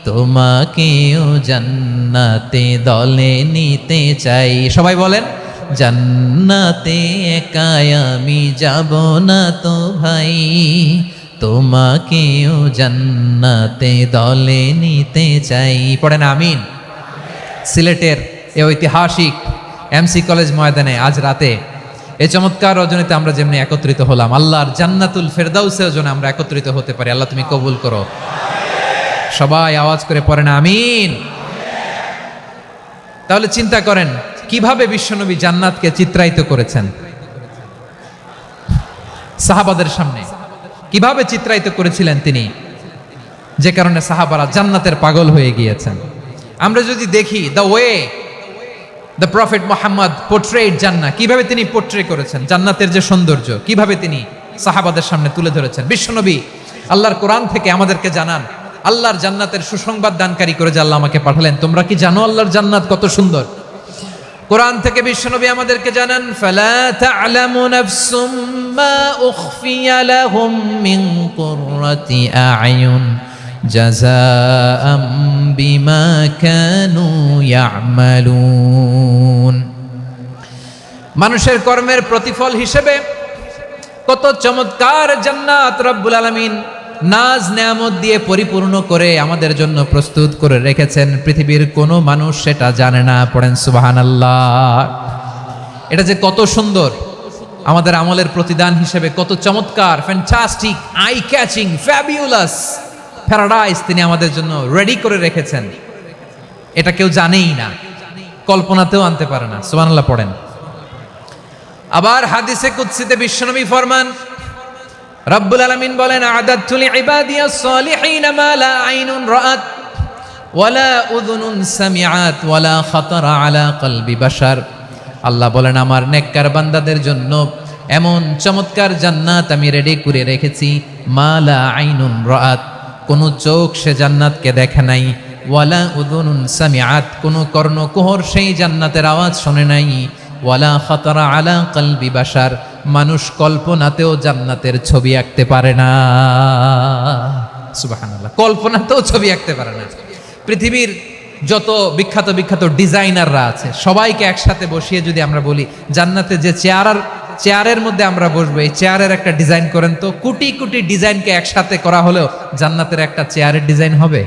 তোমাকেও জান্নাতে দলে নিতে চাই। সবাই বলেন, জান্নাতে একা আমি যাব না তো ভাই, তোমাকেও জান্নাতে দলে নিতে চাই। পড়েন আমিন। সিলেটের এই ঐতিহাসিক এমসি কলেজ ময়দানে আজ রাতে এই চমৎকার রজনীতে আমরা যেমনি একত্রিত হলাম, আল্লাহর জান্নাতুল ফেরদাউসের জন্য আমরা একত্রিত হতে পারি। আল্লাহ তুমি কবুল করো। সবাই আওয়াজ করে পড়েন আমিন। তাহলে চিন্তা করেন কিভাবে বিশ্বনবী জান্নাতকে চিত্রায়িত করেছেন সাহাবাদের সামনে, কিভাবে চিত্রায়িত করেছিলেন তিনি, যে কারণে সাহাবারা জান্নাতের পাগল হয়ে গিয়েছেন। আমরা যদি দেখি the way the prophet Muhammad portrait জান্নাত, কিভাবে তিনি পোর্ট্রে করেছেন জান্নাতের যে সৌন্দর্য, কিভাবে তিনি সাহাবাদের সামনে তুলে ধরেছেন। বিশ্বনবী আল্লাহর কোরআন থেকে আমাদেরকে জানান, আল্লাহর জান্নাতের সুসংবাদ দানকারী করে যে আল্লাহ আমাকে পাঠালেন। তোমরা কি জানো আল্লাহর জান্নাত কত সুন্দর? কোরআন থেকে বিশ্বনবী আমাদেরকে জানান, ফালা তা'লামু নাফসুম মা উখফিয়া লাহুম মিন কুররাতি আ'য়ুন জাযাআম বিমা কানু ইয়া'মালুন। মানুষের কর্মের প্রতিফল হিসেবে কত চমৎকার জান্নাত রব্বুল আলামিন নাজ নেয়ামত দিয়ে পরিপূর্ণ করে আমাদের জন্য প্রস্তুত করে রেখেছেন। পৃথিবীর কোনো মানুষ সেটা জানে না। পড়েন সুবহানাল্লাহ। এটা যে কত সুন্দর, আমাদের আমলের প্রতিদান হিসেবে কত চমৎকার, fantastic, eye catching, fabulous paradise তিনি আমাদের জন্য রেডি করে রেখেছেন। এটা কেউ জানেই না, কল্পনাতেও আনতে পারে না। সুবহানাল্লাহ পড়েন। আবার হাদিসে কুদসিতে বিশ্বনবী ফরমান, রব্বুল আলামিন বলেন, আ'দাদতু লিইবাদিয়াস সালিহিন মা লা আইনুন রাআত ওয়ালা উযুনুন সামিআত ওয়ালা খাতারা আলা কলবি বাশার। আল্লাহ বলেন, আমার নেককার বান্দাদের জন্য এমন চমৎকার জান্নাত আমি রেডি করে রেখেছি, মা লা আইনুন রাআত, কোনো চোখ সে জান্নাতকে দেখে নাই, ওয়ালা উযুনুন সামিআত, কোনো কর্ণকুহর সেই জান্নাতের আওয়াজ শোনে নাই, ওয়ালা খাতারা আলা কলবি বাশার, মানুষ কল্পনাতেও জান্নাতের ছবি আঁকতে পারে না। সুবহানাল্লাহ, কল্পনাতেও ছবি আঁকতে পারে না। পৃথিবীর যত বিখ্যাত বিখ্যাত ডিজাইনাররা আছে সবাইকে একসাথে বসিয়ে যদি আমরা বলি জান্নাতে যে চেয়ারের মধ্যে আমরা বসবো, এই চেয়ারের একটা ডিজাইন করেন তো, কোটি কোটি ডিজাইনকে একসাথে করা হলেও জান্নাতের একটা চেয়ারের ডিজাইন হবে?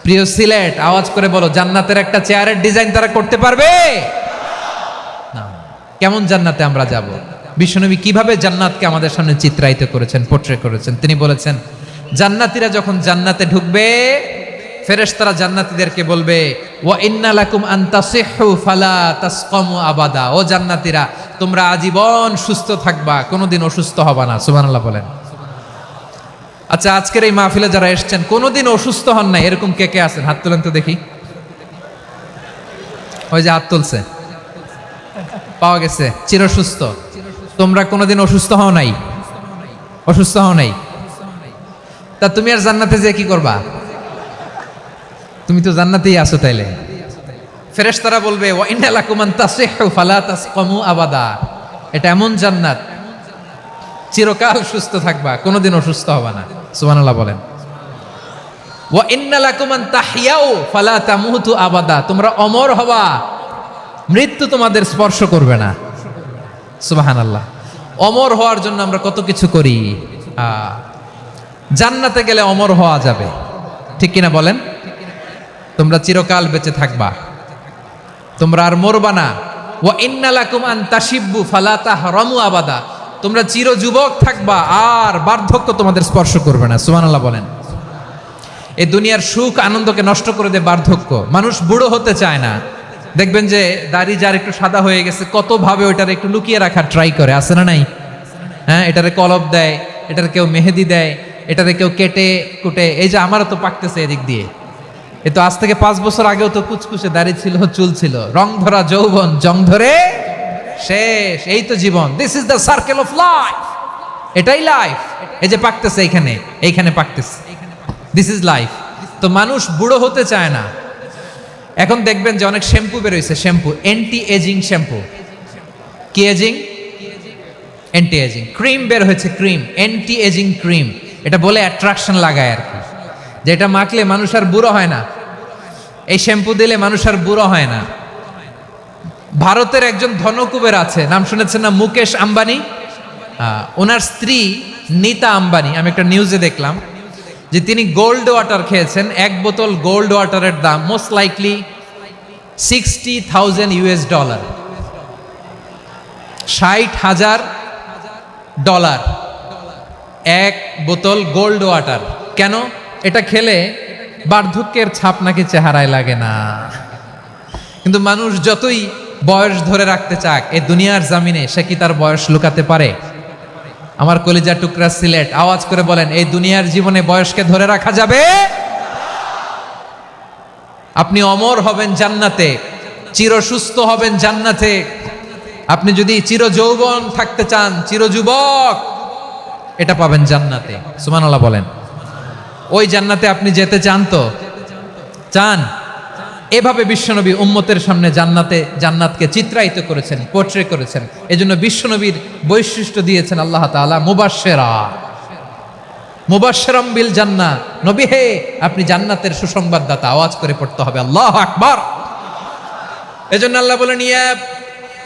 প্রিয় সিলেট, আওয়াজ করে বলো, জান্নাতের একটা চেয়ারের ডিজাইন তারা করতে পারবে না। কেমন জান্নাতে আমরা যাব? বিশ্বনবী কিভাবে জান্নাতকে আমাদের সামনে চিত্রায়িত করেছেন, পোর্ট্রে করেছেন। তিনি বলেছেন, জান্নাতীরা যখন জান্নাতে ঢুকবে, ফেরেশতারা জান্নাতীদেরকে বলবে ওয়া ইন্না লাকুম আন তাসিহু ফালা তাসকামু আবাদা, ও জান্নাতীরা তোমরা আজীবন সুস্থ থাকবা, কোনোদিন অসুস্থ হবা না। সুবহানাল্লাহ বলেন। আচ্ছা, আজকের এই মাহফিলে যারা এসেছেন কোনোদিন অসুস্থ হন না এরকম কে কে আছেন? হাত তুলেন তো দেখি। ওই যে হাত তুলছে, পাওয়া গেছে, চিরসুস্থ। তোমরা কোনোদিন অসুস্থ হও নাই? অসুস্থ হও নাই? তা তুমি আর জান্নাতে যে কি করবা? তুমি তো জান্নাতেই আছো তাইলে। ফেরেশতারা বলবে ওয়া ইন্না লাকুম আন তাসিহু ফালা তাসকামু আবাদা, এটা এমন জান্নাত চিরকাল সুস্থ থাকবা, কোনোদিন অসুস্থ হবা না। সুবহানাল্লাহ বলেন। ওয়া ইন্না লাকুম আন তাহইয়াউ ফালা তামুতু আবাদা, তোমরা অমর হবা, মৃত্যু তোমাদের স্পর্শ করবে না। সুবহানাল্লাহ। অমর হওয়ার জন্য আমরা কত কিছু করি। জান্নাতে গেলে অমর হওয়া যাবে, ঠিক কিনা বলেন? তোমরা চিরকাল বেঁচে থাকবা, তোমরা আর মরবা না। ওয়া ইন্না লাকুম আন তাশিব্বু ফালা তাহরামু আবাদা, তোমরা চির যুবক থাকবা, আর বার্ধক্য তোমাদের স্পর্শ করবে না। সুবহানাল্লাহ বলেন। এই দুনিয়ার সুখ আনন্দকে নষ্ট করে দেয় বার্ধক্য। মানুষ বুড়ো হতে চায় না। দেখবেন যে দাড়ি যার একটু সাদা হয়ে গেছে কত ভাবে ওইটার একটু লুকিয়ে রাখার ট্রাই করে, আছে না নাই? হ্যাঁ, এটারে কলপ দেয়, এটার কেউ মেহেদি দেয়, এটারে কেউ কেটে কুটে। এই যে আমারও তো পাকতেছে এদিক দিয়ে, এ তো আজ থেকে 5 বছর আগেও তো কুচকুচে দাড়ি ছিল, চুল ছিল, রং ধরা যৌবন জং ধরে শেষ। এই তো জীবন, this is the circle of life, এটাই লাইফ। এই যে পাকতেছে এইখানে, এইখানে পাকতেছে, দিস ইজ লাইফ। তো মানুষ বুড়ো হতে চায় না। এখন দেখবেন যে অনেক শ্যাম্পু বেরোইছে, শ্যাম্পু অ্যান্টি এজিং শ্যাম্পু। কি এজিং? Anti aging. ক্রিম বের হয়েছে, ক্রিম অ্যান্টি এজিং ক্রিম। এটা বলে অ্যাট্রাকশন লাগায় আর কি, যেটা মাখলে মানুষ আর বুড়ো হয় না। এই শ্যাম্পু দিলে মানুষ আর বুড়ো হয় না। ভারতের একজন ধনকুবের আছে, নাম শুনেছেন না? মুকেশ আম্বানি। ওনার স্ত্রী নীতা আম্বানি, আমি একটা নিউজে দেখলাম যে তিনি গোল্ড ওয়াটার খেয়েছেন। 1 বোতল গোল্ড ওয়াটারের দাম মোস্ট লাইকলি $60,000 $60,000 1 বোতল গোল্ড ওয়াটার। কেন? এটা খেলে বার্ধক্যের ছাপ নাকি চেহারায় লাগে না। কিন্তু মানুষ যতই বয়স ধরে রাখতে চাক এই দুনিয়ার জামিনে, সে কি তার বয়স লুকাতে পারে? আমার কলিজা টুকরা সিলেট, আওয়াজ করে বলেন, এই দুনিয়ার জীবনে বয়সকে ধরে রাখা যাবে? আপনি অমর হবেন জান্নাতে, চির সুস্থ হবেন জান্নাতে। আপনি যদি চির যৌবন থাকতে চান, চির যুবক, এটা পাবেন জান্নাতে। সুবহানাল্লাহ বলেন। ওই জান্নাতে আপনি যেতে চান তো? চান? এভাবে বিশ্বনবী উম্মতের সামনে জান্নাতকে চিত্রায়িত করেছেন, পোর্ট্রে করেছেন। এজন্য বিশ্বনবীর বৈশিষ্ট্য দিয়েছেন আল্লাহ তাআলা মুবাশশিরাম বিল জান্নাহ। নবী হে, আপনি জান্নাতের সুসংবাদদাতা। আওয়াজ করে পড়তে হবে আল্লাহু আকবার। এজন্য আল্লাহ বলেন, ইয়া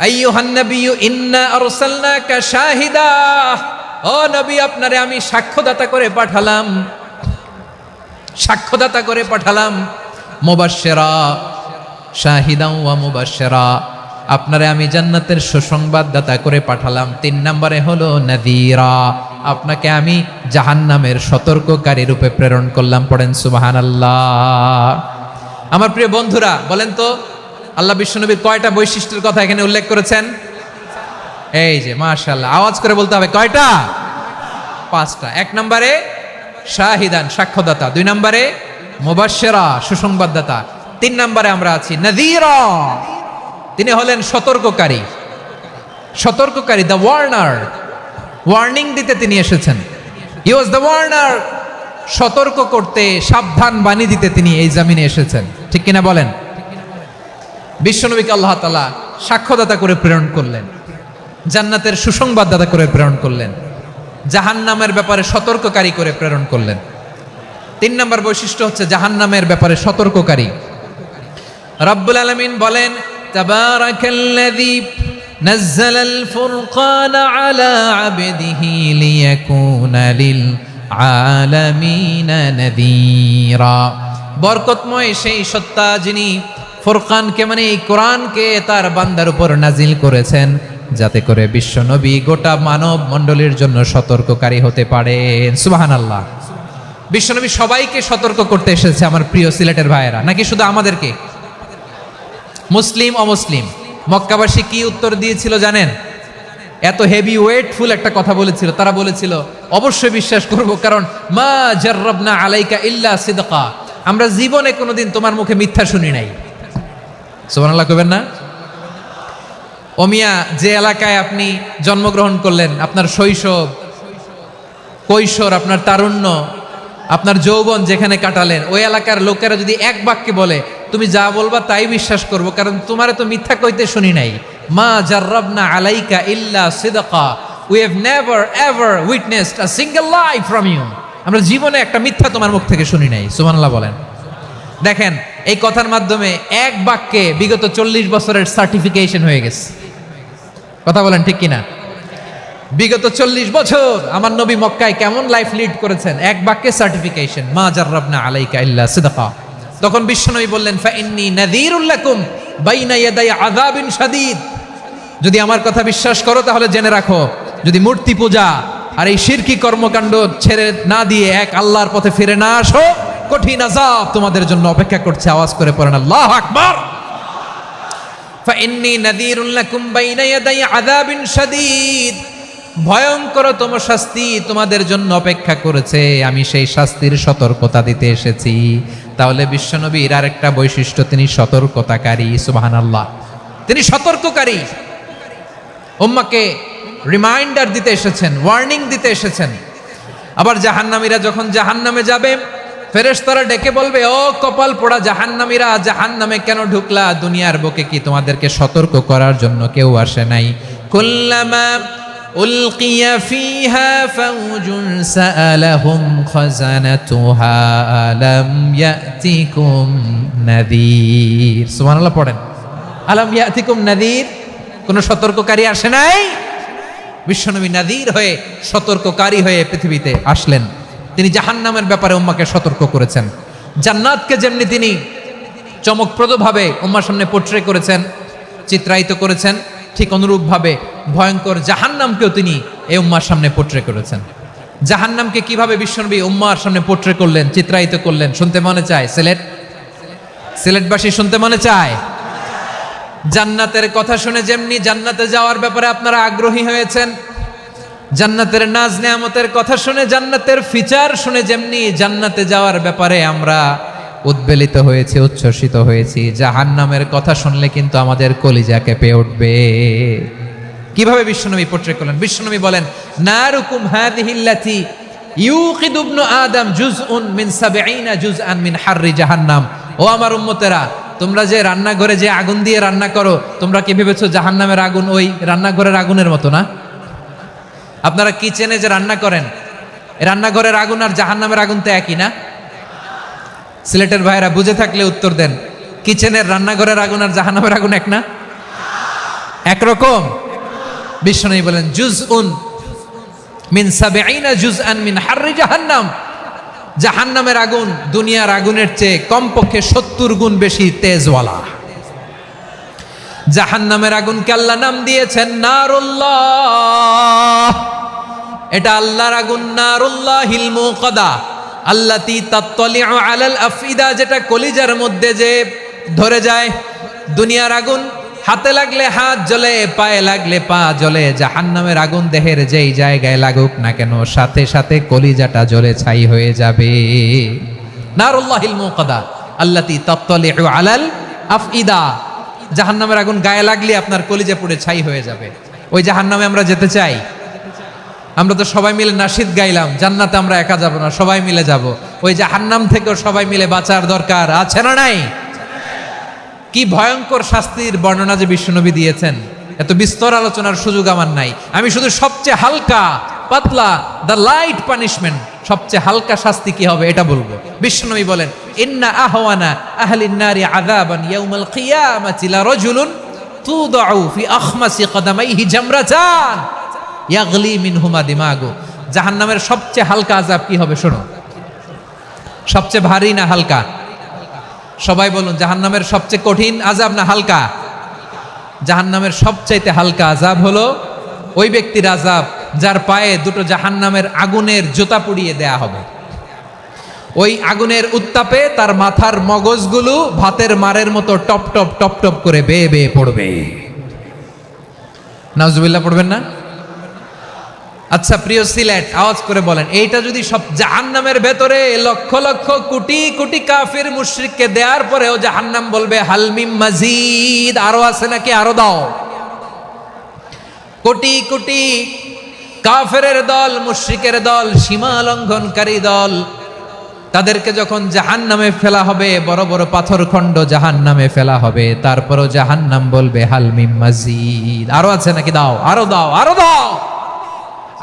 আইয়ুহান নাবিয়্যু ইন্না আরসালনাকা শাহিদা, ও নবী আপনারে আমি সাক্ষ্যদাতা করে পাঠালাম, সাক্ষ্যদাতা করে পাঠালাম। মুবাশশিরা শাহিদান ওয়া মুবাশশিরা, আপনারে আমি জান্নাতের সুসংবাদদাতা করে পাঠালাম। 3 নম্বরে হলো নাযীরা, আপনাকে আমি জাহান্নামের সতর্ককারী রূপে প্রেরণ করলাম। পড়েন সুবহানাল্লাহ। আমার প্রিয় বন্ধুরা, বলেন তো আল্লাহ বিশ্বনবীর কয়টা বৈশিষ্ট্যের কথা এখানে উল্লেখ করেছেন? এই যে মাশাআল্লাহ, আওয়াজ করে বলতে হবে কয়টা? 5টা। 1 নম্বরে শাহিদান, সাক্ষ্যদাতা। 2 নম্বরে মুবাশশিরা, সুসংবাদদাতা। 3 নম্বরে আমরা আছি নাযীরা, তিনি হলেন সতর্ককারী। সতর্ককারী, দ্য ওয়ার্নার, ওয়ার্নিং দিতে তিনি এসেছেন। হি ওয়াজ দ্য ওয়ার্নার, সতর্ক করতে, সাবধান বাণী দিতে তিনি এই জামিনে এসেছেন। ঠিক কিনা বলেন? বিশ্বনবীকে আল্লাহ তাআলা সাক্ষ্যদাতা করে প্রেরণ করলেন, জান্নাতের সুসংবাদদাতা করে প্রেরণ করলেন, জাহান্নামের ব্যাপারে সতর্ককারী করে প্রেরণ করলেন। 3 নম্বর বৈশিষ্ট্য হচ্ছে জাহান্নামের ব্যাপারে সতর্ককারী। রব্বুল আলামিন বলেন, তাবারাকাল্লাযী নাযালাল ফুরকানা আলা আবদিহি লিয়াকুনা লিল আলামিনা নাযীরা। বরকতময় সেই সত্তা যিনি ফুরকানকে, মানে এই কোরআনকে তার বান্দার উপর নাজিল করেছেন, যাতে করে বিশ্ব নবী গোটা মানব মণ্ডলীর জন্য সতর্ককারী হতে পারেন। সুবহানাল্লাহ। বিশ্বনবী সবাইকে সতর্ক করতে এসেছে আমার প্রিয় সিলেটের ভাইয়েরা, নাকি শুধু আমাদেরকে? মুসলিম অমুসলিম মক্কাবাসী কি উত্তর দিয়েছিল জানেন? এত হেভি ওয়েটফুল একটা কথা বলেছিল। তারা বলেছিল অবশ্যই বিশ্বাস করব, কারণ মা জাররাবনা আলাইকা ইল্লা সিদকা, আমরা জীবনে কোনোদিন তোমার মুখে মিথ্যা শুনি নাই। সুবহানাল্লাহ কইবেন না? ওমিয়া, যে এলাকায় আপনি জন্মগ্রহণ করলেন, আপনার শৈশব, কৈশোর, আপনার তারুণ্য, আপনার যৌবন যেখানে কাটালেন, ওই এলাকার লোকেরা যদি এক বাক্যে বলে তুমি যা বলবা তাই বিশ্বাস করব, কারণ তোমারে তো মিথ্যা কইতে শুনি নাই। মা জাররাবনা আলাইকা ইল্লা সিদকা, we have never ever witnessed a single lie from you, আমরা জীবনে একটা মিথ্যা তোমার মুখ থেকে শুনি নাই। সুবহানাল্লাহ বলেন। দেখেন, এই কথার মাধ্যমে এক বাক্যে বিগত 40 বছরের সার্টিফিকেশন হয়ে গেছে। কথা বলেন ঠিক কিনা? বিগত 40 বছর আমার নবী মক্কায় কেমন লাইফ লিড করেছেন, এক বাক্যে সার্টিফিকেশন, মা জাররাবনা আলাইকা ইল্লা সিদকা। তখন বিশ্বনবী বললেন ফা ইন্নী নাযীরুল লাকুম বাইনা ইয়াদাই আযাবিন শাদীদ, যদি আমার কথা বিশ্বাস করো তাহলে জেনে রাখো, যদি মূর্তি পূজা আর এই শিরকি কর্মকাণ্ড ছেড়ে না দিয়ে এক আল্লাহর পথে ফিরে না আসো, কঠিন আযাব তোমাদের জন্য অপেক্ষা করছে। আওয়াজ করে পড়েন আল্লাহু আকবার। ফা ইন্নী নাযীরুল লাকুম বাইনা ইয়াদাই আযাবিন শাদীদ, ভয়ঙ্করতম শাস্তি তোমাদের জন্য অপেক্ষা করেছে, আমি সেই শাস্তির সতর্কতা দিতে এসেছি। তাহলে বিশ্বনবীর আরেকটা বৈশিষ্ট্য, তিনি সতর্কতাকারী। সুবহানাল্লাহ, তিনি সতর্ককারী। উম্মাকে রিমাইন্ডার দিতে এসেছেন, ওয়ার্নিং দিতে এসেছেন। আবার জাহান্নামীরা যখন জাহান্নামে যাবে, ফেরেশতারা ডেকে বলবে ও কপাল পোড়া জাহান্নামীরা, জাহান্নামে কেন ঢুকলা? দুনিয়ার বুকে কি তোমাদেরকে সতর্ক করার জন্য কেউ আসে নাই? কুল্লামা উলকিয়া ফিহা ফাউজুন সাআলাহুম খাযানাতুহা আলাম ইয়াতিকুম নাযীর। সুবহানাল্লাহ পড়েন। আলাম ইয়াতিকুম নাযীর, কোন সতর্ককারী আসে নাই? বিশ্বনবী নাযীর হয়ে, সতর্ককারী হয়ে পৃথিবীতে আসলেন। তিনি জাহান্নামের ব্যাপারে উম্মাকে সতর্ক করেছেন। জান্নাতকে যেমনি তিনি চমকপ্রদভাবে উম্মার সামনে পোট্রে করেছেন, চিত্রায়িত করেছেন, ঠিক অনুরূপভাবে ভয়ঙ্কর জাহান্নামকেও তিনি এই উম্মার সামনে পোট্রে করেছেন। জাহান্নামকে কিভাবে বিশ্বনবী উম্মার সামনে পোট্রে করলেন, চিত্রায়িত করলেন, শুনতে মনে চায়? সিলেটবাসী শুনতে মনে চায়? জান্নাতের কথা শুনে যেমনি জান্নাতে যাওয়ার ব্যাপারে আপনারা আগ্রহী হয়েছেন, জান্নাতের নাজ নেয়ামতের কথা শুনে, জান্নাতের ফিচার শুনে যেমনি জান্নাতে যাওয়ার ব্যাপারে আমরা উদ্বেলিত হয়েছি, উচ্ছ্বসিত হয়েছি, জাহান্নামের কথা শুনলে কিন্তু আমাদের কলিজা কেঁপে উঠবে। কিভাবে বিশ্বনবী পোট্রে করলেন? বিশ্বনবী বলেন নারুকুম হাযিহিল্লাতী ইউকিদু ইবনু আদম জুজউন মিন ৭০ জুজআন মিন হাররি জাহান্নাম। ও আমার উম্মতেরা, তোমরা যে রান্নাঘরে যে আগুন দিয়ে রান্না করো, তোমরা কি ভেবেছো জাহান্নামের আগুন ওই রান্নাঘরের আগুনের মতো না? আপনারা কিচেনে যে রান্না করেন, রান্নাঘরের আগুন আর জাহান্নামের আগুন তো একই না? সিলেটের ভাইরা বুঝে থাকলে উত্তর দেন, কিচেনের রান্নাঘরের আগুন আর জাহান্নামের আগুন এক না? একরকম? বিশ্বনবী বলেন জুজউন মিন ৭০ জুজআন মিন হাররি জাহান্নাম, জাহান্নামের আগুন দুনিয়ার আগুনের চেয়ে কমপক্ষে ৭০ গুণ বেশি তেজওয়ালা। জাহান্নামের আগুনকে আল্লাহ নাম দিয়েছেন নারুল্লাহ। এটা আল্লাহর আগুন, নারুল্লাহিল মুকাদা আল্লাতী তাত্তালিউ আলাল আফইদা, যেটা কলিজার মধ্যে যে ধরে যায়। দুনিয়ার আগুন হাতে লাগলে হাত জ্বলে, পায়ে লাগলে পা জ্বলে, জাহান্নামের আগুন দেহের যেই জায়গায় লাগুক না কেন সাথে সাথে কলিজাটা জ্বলে ছাই হয়ে যাবে। নারুল্লাহিল মুকাদা আল্লাতী তাত্তালিউ আলাল আফইদা, জাহান্নামের আগুন গায়ে লাগলে আপনার কলিজা পুড়ে ছাই হয়ে যাবে। ওই জাহান্নামে আমরা যেতে চাই? আমরা তো সবাই মিলে নাশিদ গাইলাম, জান্নাতে আমরা একা যাব না, সবাই মিলে যাব। ওই জাহান্নাম থেকেও সবাই মিলে বাঁচার দরকার আছে না নাই? কি ভয়ঙ্কর শাস্তির বর্ণনা যে বিশ্বনবী দিয়েছেন, এত বিস্তর আলোচনার সুযোগ আমার নাই। আমি শুধু সবচেয়ে হালকা পাতলা, দ্য লাইট পানিশমেন্ট, সবচেয়ে হালকা শাস্তি কি হবে এটা বলবো। বিশ্বনবী বলেন ইন্না আহওয়ানা আহলিন নারি আযাবান ইয়াউমাল কিয়ামাতি লা রাজুলুন তুদাউ ফি আখমাসি কদামাইহি জামরাতান ইয়াগলি মিনহুমা দিমাগু। জাহান্নামের সবচেয়ে হালকা আযাব কি হবে শোনো। সবচেয়ে ভারী না হালকা? সবাই বলুন, জাহান্নামের সবচেয়ে কঠিন আযাব না হালকা? জাহান্নামের সবচাইতে হালকা আযাব হলো ওই ব্যক্তির আযাব যার পায়ে দুটো জাহান্নামের আগুনের জুতা পুড়িয়ে দেয়া হবে। ওই আগুনের উত্তাপে তার মাথার মগজগুলো ভাতের মারের মতো টপ টপ টপ টপ করে বেয়ে বেয়ে পড়বে। নাউজুবিল্লাহ পড়বেন না? আচ্ছা প্রিয় সিলেট, আওয়াজ করে বলেন, এইটা যদি সব জাহান্নামের ভেতরে লক্ষ লক্ষ কোটি কোটি কাফির মুশরিককে দেওয়ার পরেও জাহান্নাম বলবে হাল মিম মাজিদ, আরো আছে নাকি, আরো দাও। কোটি কোটি কাফেরের দল, মুশরিকের দল, সীমা লঙ্ঘনকারী দল, তাদেরকে যখন জাহান্নামে ফেলা হবে, বড় বড় পাথরখণ্ড জাহান্নামে ফেলা হবে, তারপরও জাহান্নাম বলবে হাল মিম মাজিদ, আরো আছে নাকি, দাও, আরো দাও, আরো দাও।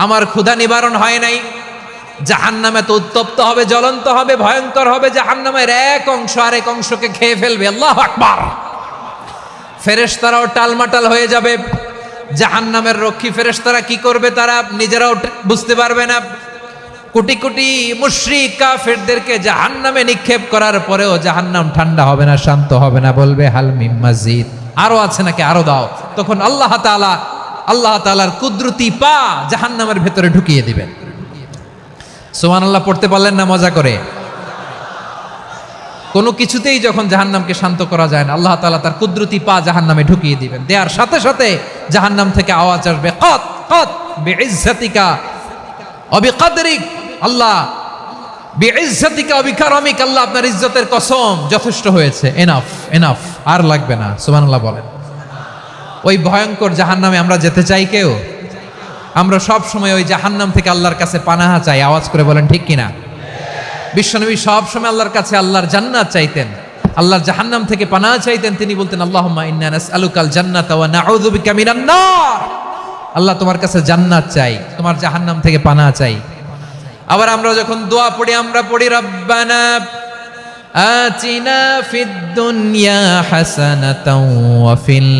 আমার ক্ষুধা নিবারণ হয় নাই। জাহান্নামে তো উত্তপ্ত হবে, জ্বলন্ত হবে, ভয়ঙ্কর হবে। জাহান্নামের এক অংশ আরেক অংশকে খেয়ে ফেলবে। আল্লাহু আকবার। ফেরেশতারাও টালমাটাল হয়ে যাবে। জাহান্নামের রক্ষী ফেরেশতারা কি করবে তারা নিজেরাও বুঝতে পারবে না। কোটি কোটি মুশরিক কাফেরদেরকে জাহান্নামে নিক্ষেপ করার পরেও জাহান্নাম ঠান্ডা হবে না, শান্ত হবে না, বলবে হাল মিম মাজিদ, আরো আছে নাকি, আরো দাও। তখন আল্লাহ তাআলার কুদরতি পা জাহান্নামের ভেতরে ঢুকিয়ে দিবেন। সুবহানাল্লাহ পড়তে পারলেন না মজা করে? কোনো কিছুতেই যখন জাহান্নামকে শান্ত করা যায় না, আল্লাহ তাআলা তার কুদরতি পা জাহান্নামে ঢুকিয়ে দিবেন। দেওয়ার সাথে সাথে জাহান্নাম থেকে আওয়াজ আসবে, কত কত বিইজ্জাতিকা ওয়া বিকদরিক, আল্লাহ বিইজ্জাতিকা ওয়া বিকারামিক, আল্লাহ আপনার ইজ্জতের কসম, যথেষ্ট হয়েছে, এনাফ এনাফ, আর লাগবে না। সুবহানাল্লাহ বলেন। ওই ভয়ঙ্কর জাহান্নামে আমরা যেতে চাই কেউ? আমরা সব সময় ওই জাহান্নাম থেকে আল্লাহর কাছে পানাহা চাই। আওয়াজ করে বলেন ঠিক কিনা? বিশ্বনবী সব সময় আল্লাহর কাছে আল্লাহর জান্নাত চাইতেন, আল্লাহর জাহান্নাম থেকে পানাহা চাইতেন। তিনি বলতেন আল্লাহুম্মা ইন্না নাসআলুকাল জান্নাতা ওয়া নাউযু বিকা মিনান নার। আল্লাহ তোমার কাছে জান্নাত চাই, তোমার জাহান্নাম থেকে পানাহা চাই। আবার আমরা যখন দোয়া পড়ি, আমরা পড়ি রব্বানা আতিনা ফিদ দুনিয়া হাসানাতাও ওয়া ফিল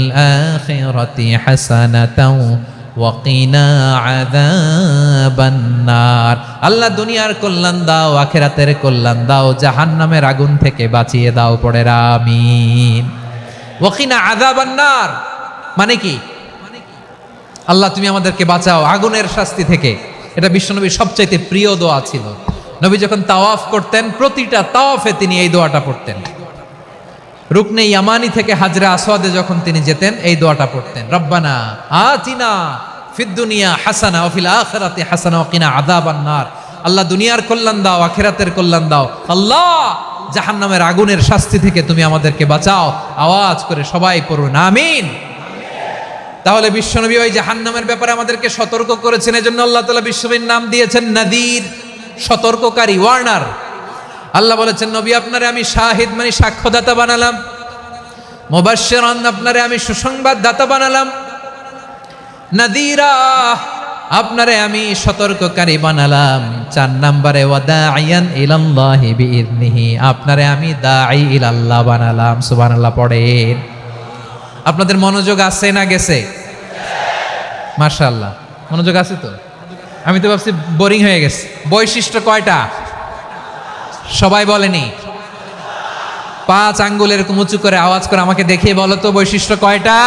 আখিরাতি হাসানাতাও ওয়া কিনা আযাবান নার। আল্লাহ দুনিয়ার কল্যাণ দাও, আখিরাতের কল্যাণ দাও, জাহান্নামের আগুন থেকে বাঁচিয়ে দাও। পড়ে আমিন। ওয়া কিনা আযাবান নার মানে কি? আল্লাহ তুমি আমাদেরকে বাঁচাও আগুনের শাস্তি থেকে। এটা বিশ্বনবীর সবচাইতে প্রিয় দোয়া ছিল। নবী যখন তাওয়াফ করতেন, প্রতিটা তাওয়াফে তিনি এই দোয়াটা পড়তেন। রুকনে ইয়ামানি থেকে হাজরে আসওয়াদে যখন তিনি যেতেন, এই দোয়াটা পড়তেন, রব্বানা আতিনা ফিদ দুনিয়া হাসানা ওয়া ফিল আখিরাতি হাসানা ওয়া কিনা আযাবান নার। আল্লাহ দুনিয়ার কল্যাণ দাও, আখিরাতের কল্যাণ দাও। আল্লাহ জাহান্নামের আগুনের শাস্তি থেকে তুমি আমাদেরকে বাঁচাও। আওয়াজ করে সবাই পড়ুন আমিন। তাহলে বিশ্বনবী ওই জাহান্নামের ব্যাপারে আমাদেরকে সতর্ক করেছেন। এজন্য আল্লাহ তাআলা বিশ্বনবীর নাম দিয়েছেন নাযীর, সতর্ককারী, ওয়ার্নার। আল্লাহ বলেছেন নবী আপনারে আমি শাহিদ মানে সাক্ষ্যদাতা বানালাম, মুবাশশিরান আপনারে আমি সুসংবাদদাতা বানালাম, নাযীরা আপনারে আমি সতর্ককারী বানালাম। 4 নম্বরে ওয়া দাঈয়ান ইলাল্লাহি বিইذনিহি, আপনারে আমি দাঈ ইলাল্লাহ বানালাম। সুবহানাল্লাহ পড়েন। আপনাদের মনোযোগ আছে না গেছে? মাশাআল্লাহ মনোযোগ আছে তো। আমি তো ভাবছি বোরিং হয়ে গেছে। বৈশিষ্ট্য কয়টা? সবাই বলেনি? 5 আঙ্গুল এরকম উঁচু করে আওয়াজ করে আমাকে দেখিয়ে বলো তো বৈশিষ্ট্য কয়টা?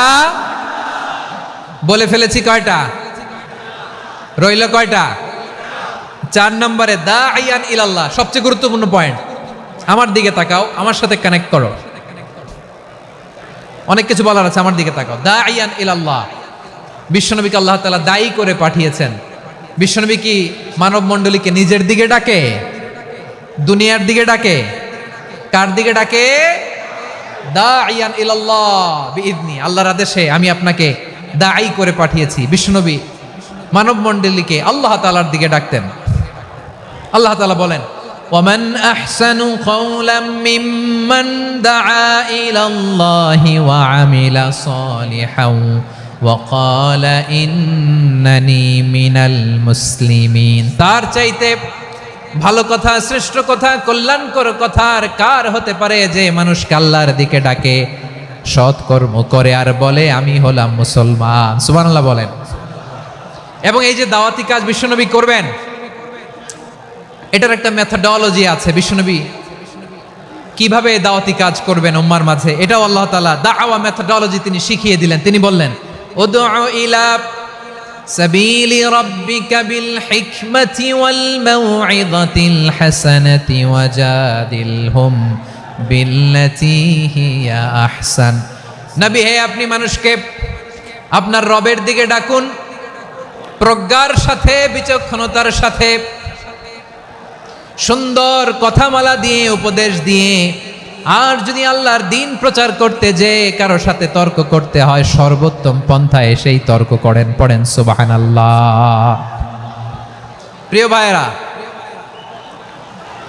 বলে ফেলেছি কয়টা? রইল কয়টা? 4 নম্বরে দাঈয়ান ইলাল্লাহ, সবচেয়ে গুরুত্বপূর্ণ পয়েন্ট। আমার দিকে তাকাও, আমার সাথে কানেক্ট করো। অনেক কিছু বলার আছে, আমার দিকে তাকাও। দাঈয়ান ইলাল্লাহ, বিশ্বনবীকে আল্লাহ তাআলা দায়ী করে পাঠিয়েছেন। বিশ্বনবী কি মানব মণ্ডলীকে নিজের দিকে ডাকে? দুনিয়ার দিকে ডাকে? কার দিকে ডাকে? দাঈয়ান ইলাল্লাহ বিইذনি, আল্লাহর আদেশে আমি আপনাকে দায়ী করে পাঠিয়েছি। বিশ্বনবী মানব মণ্ডলীকে আল্লাহ তাআলার দিকে ডাকতেন। আল্লাহ তাআলা বলেন ওয়ামান আহসানু কওলাম মিম্মান দাআ ইলাল্লাহি ওয়া আমিলা সালিহান ওয়া ক্বালা ইন্নানি মিনাল মুসলিমিন। তার চাইতে ভালো কথা, শ্রেষ্ঠ কথা, কল্যাণকর কথা আর কার হতে পারে যে মানুষকে আল্লাহর দিকে ডাকে, সৎকর্ম করে আর বলে আমি হলাম মুসলমান। সুবহানাল্লাহ বলেন। এবং এই যে দাওয়াতি কাজ বিশ্বনবী করবেন, এটার একটা মেথডোলজি আছে। বিশ্বনবী কিভাবে দাওয়াতি কাজ করবেন উম্মার মাঝে, এটাও আল্লাহ তাআলা দাওয়া মেথডোলজি তিনি শিখিয়ে দিলেন। তিনি বললেন উদউ ইলা সাবিলি রাব্বিকা বিল হিকমাতি ওয়াল মাউইযাতিল হাসানাতি ওয়াজাদিলহুম বিল্লাতী হিয়া আহসান। নবী হে, আপনি মানুষকে আপনার রবের দিকে ডাকুন প্রজ্ঞার সাথে, বিচক্ষণতার সাথে, সুন্দর কথামালা দিয়ে, উপদেশ দিয়ে। আর যদি আল্লাহর দিন প্রচার করতে যে কারো সাথে তর্ক করতে হয়, সর্বোত্তম পন্থায় সেই তর্ক করেন। পড়েন সুবহানাল্লাহ। প্রিয় ভাইরা,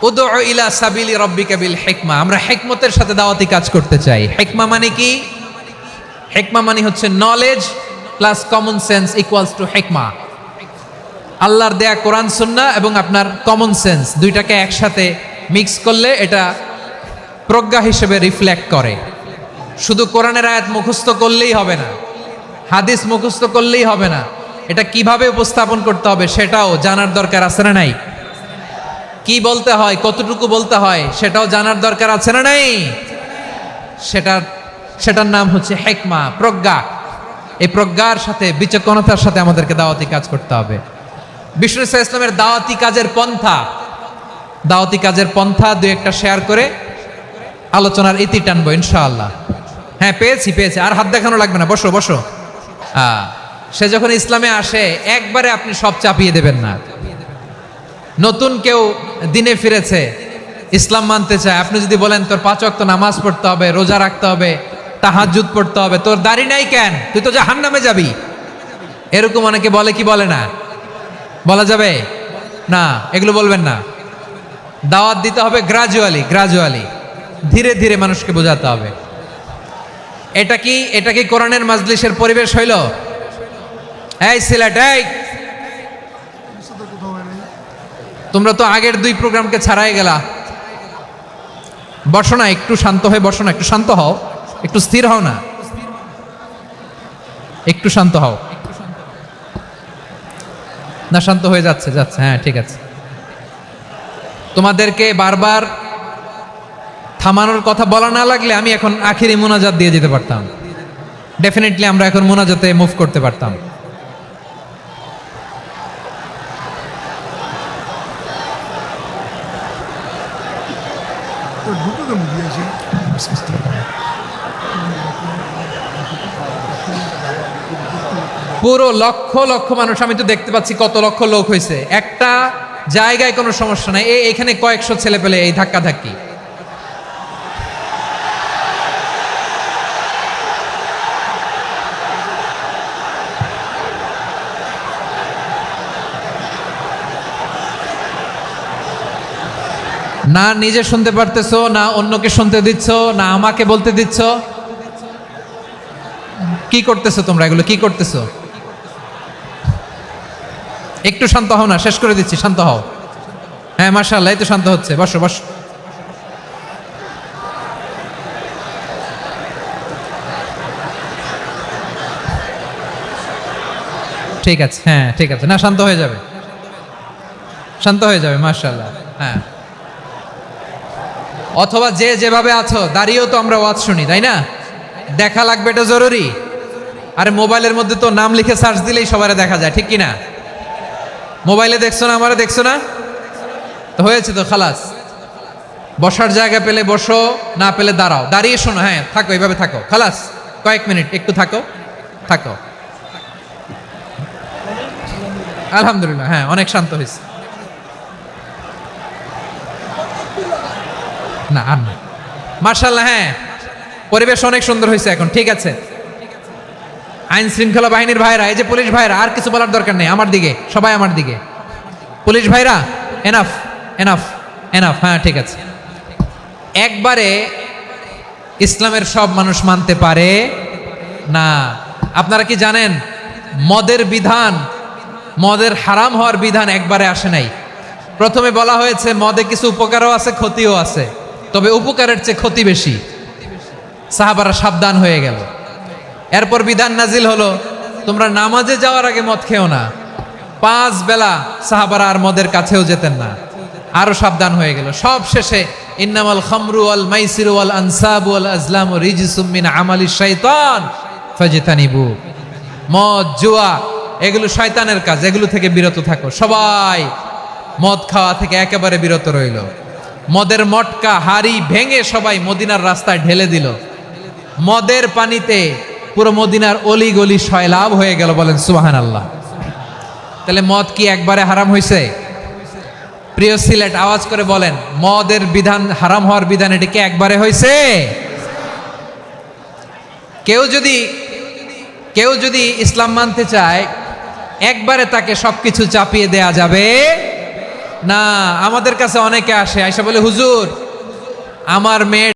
উদউ ইলা সাবিলি রাব্বিকা বিল হিকমা, আমরা হিকমতের সাথে দাওয়াতি কাজ করতে চাই। হিকমা মানে কি? হিকমা মানে হচ্ছে knowledge plus common sense equals to হিকমা। আল্লাহর দেয়া কোরআন সুন্নাহ এবং আপনার কমন সেন্স দুইটাকে একসাথে মিক্স করলে এটা প্রজ্ঞা হিসেবে রিফ্লেক্ট করে। শুধু কোরআনের আয়াত মুখস্থ করলেই হবে না, হাদিস মুখস্থ করলেই হবে না, এটা কিভাবে উপস্থাপন করতে হবে সেটাও জানার দরকার আছে না নাই? কি বলতে হয়, কতটুকু বলতে হয় সেটাও জানার দরকার আছে না নাই? সেটার নাম হচ্ছে হিকমা, প্রজ্ঞা। এই প্রজ্ঞার সাথে, বিচক্ষণতার সাথে আমাদেরকে দাওয়াতি কাজ করতে হবে। বিষ্ণু ইসলামের দাওয়াতি কাজের পন্থা দুই একটা শেয়ার করে আলোচনার ইতি টানবো ইনশাআল্লাহ। হ্যাঁ, পেয়েছি। আর হাত দেখানো লাগবে না, বসো। সে যখন ইসলামে আসে একবারে আপনি সব চাপিয়ে দেবেন না। নতুন কেউ দিনে ফিরেছে, ইসলাম মানতে চায়, আপনি যদি বলেন তোর 5 ওয়াক্ত নামাজ পড়তে হবে, রোজা রাখতে হবে, তাহাজ্জুদ পড়তে হবে, তোর দাড়ি নাই কেন, তুই তো জাহান্নামে যাবি, এরকম অনেকে বলে কি বলে না? বলা যাবে না, এগুলো বলবেন না। দাওয়াত দিতে হবে গ্রাজুয়ালি, ধীরে ধীরে মানুষকে বোঝাতে হবে। এটা কি কোরআনের মাজলিসের পরিবেশ হইল? এই সিলেট, এই তোমরা তো আগের 2 প্রোগ্রামকে ছাড়াই গেলা। বসো না, একটু শান্ত হয়ে বসো না, একটু শান্ত হও, একটু স্থির হও না, একটু শান্ত হও না। শান্ত হয়ে যাচ্ছে। হ্যাঁ, ঠিক আছে। তোমাদেরকে বারবার থামানোর কথা বলা না লাগলে আমি এখন আখিরি মুনাজাত দিয়ে যেতে পারতাম। ডেফিনেটলি আমরা এখন মুনাজাতে মুভ করতে পারতাম। পুরো লক্ষ মানুষ, আমি তো দেখতে পাচ্ছি কত লক্ষ লোক হয়েছে একটা জায়গায়, কোনো সমস্যা নাই। এখানে কয়েকশো ছেলে পেলে এই ধাক্কাধাক্কি। না নিজে শুনতে পারতেছো, না অন্যকে শুনতে দিচ্ছ, না আমাকে বলতে দিচ্ছ। কি করতেছো তোমরা? এগুলো কি করতেছো? একটু শান্ত হও না, শেষ করে দিচ্ছি, শান্ত হও। হ্যাঁ, মাশাআল্লাহ, এই তো শান্ত হচ্ছে। বসো। ঠিক আছে, হ্যাঁ ঠিক আছে। না, শান্ত হয়ে যাবে, মাশাআল্লাহ। হ্যাঁ, অথবা যে যেভাবে আছো দাঁড়িয়েও তো আমরা ওয়াজ শুনি, তাই না? দেখা লাগবে, এটা জরুরি। আরে মোবাইলের মধ্যে তো নাম লিখে সার্চ দিলেই সবারে দেখা যায়, ঠিক কি না? মোবাইলে দেখছো না, আমারে দেখছো না, তো হয়েছে তো, খালাস। বসার জায়গা পেলে বসো, না পেলে দাঁড়াও, দাঁড়িয়ে শোনো। হ্যাঁ, থাকো, এইভাবে থাকো, খালাস। কয়েক মিনিট একটু থাকো। আলহামদুলিল্লাহ, হ্যাঁ, অনেক শান্ত হয়েছে। না আর না, মাশাআল্লাহ। হ্যাঁ, পরিবেশ অনেক সুন্দর হয়েছে এখন, ঠিক আছে। আইন শৃঙ্খলা বাহিনীর ভাইরা, এই যে পুলিশ ভাইরা, আর কিছু বলার দরকার নেই। আমার দিকে সবাই, আমার দিকে। পুলিশ ভাইরা, এনাফ। হ্যাঁ, ঠিক আছে। একবারে ইসলামের সব মানুষ মানতে পারে না। আপনারা কি জানেন মদের হারাম হওয়ার বিধান একবারে আসে নাই। প্রথমে বলা হয়েছে মদে কিছু উপকারও আছে, ক্ষতিও আছে, তবে উপকারের চেয়ে ক্ষতি বেশি। সাহাবারা সাবধান হয়ে গেল। এরপর বিধান নাজিল হলো, তোমরা নামাজে যাওয়ার আগে মদ খেও না। 5 বেলা সাহাবারা আর মদের কাছেও যেতেন না, আরো সাবধান হয়ে গেল। সব শেষে ইন্নামাল খামরু ওয়াল মাইসিরু ওয়াল আনসাবু ওয়াল আজলামু রিজসুম মিন আমালিশ শাইতান ফাজতানিবু। মদ, জুয়া এগুলো শয়তানের কাজ, এগুলো থেকে বিরত থাকো। সবাই মদ খাওয়া থেকে একেবারে বিরত রইল। মদের মটকা হাড়ি ভেঙে সবাই মদিনার রাস্তায় ঢেলে দিল। মদের পানিতে পুরো মদিনার অলি গলি সয়লাভ হয়ে গেল। বলেন সুবহানাল্লাহ। তাহলে মদ কি একবারে হারাম হয়েছে? প্রিয় সিলেট, আওয়াজ করে বলেন, মদের বিধান, হারাম হওয়ার বিধান এটি কি একবারে হয়েছে? কেউ যদি ইসলাম মানতে চায়, একবারে তাকে সবকিছু চাপিয়ে দেয়া যাবে না। আমাদের কাছে অনেকে আসে, আইসা বলে, হুজুর আমার মেয়ে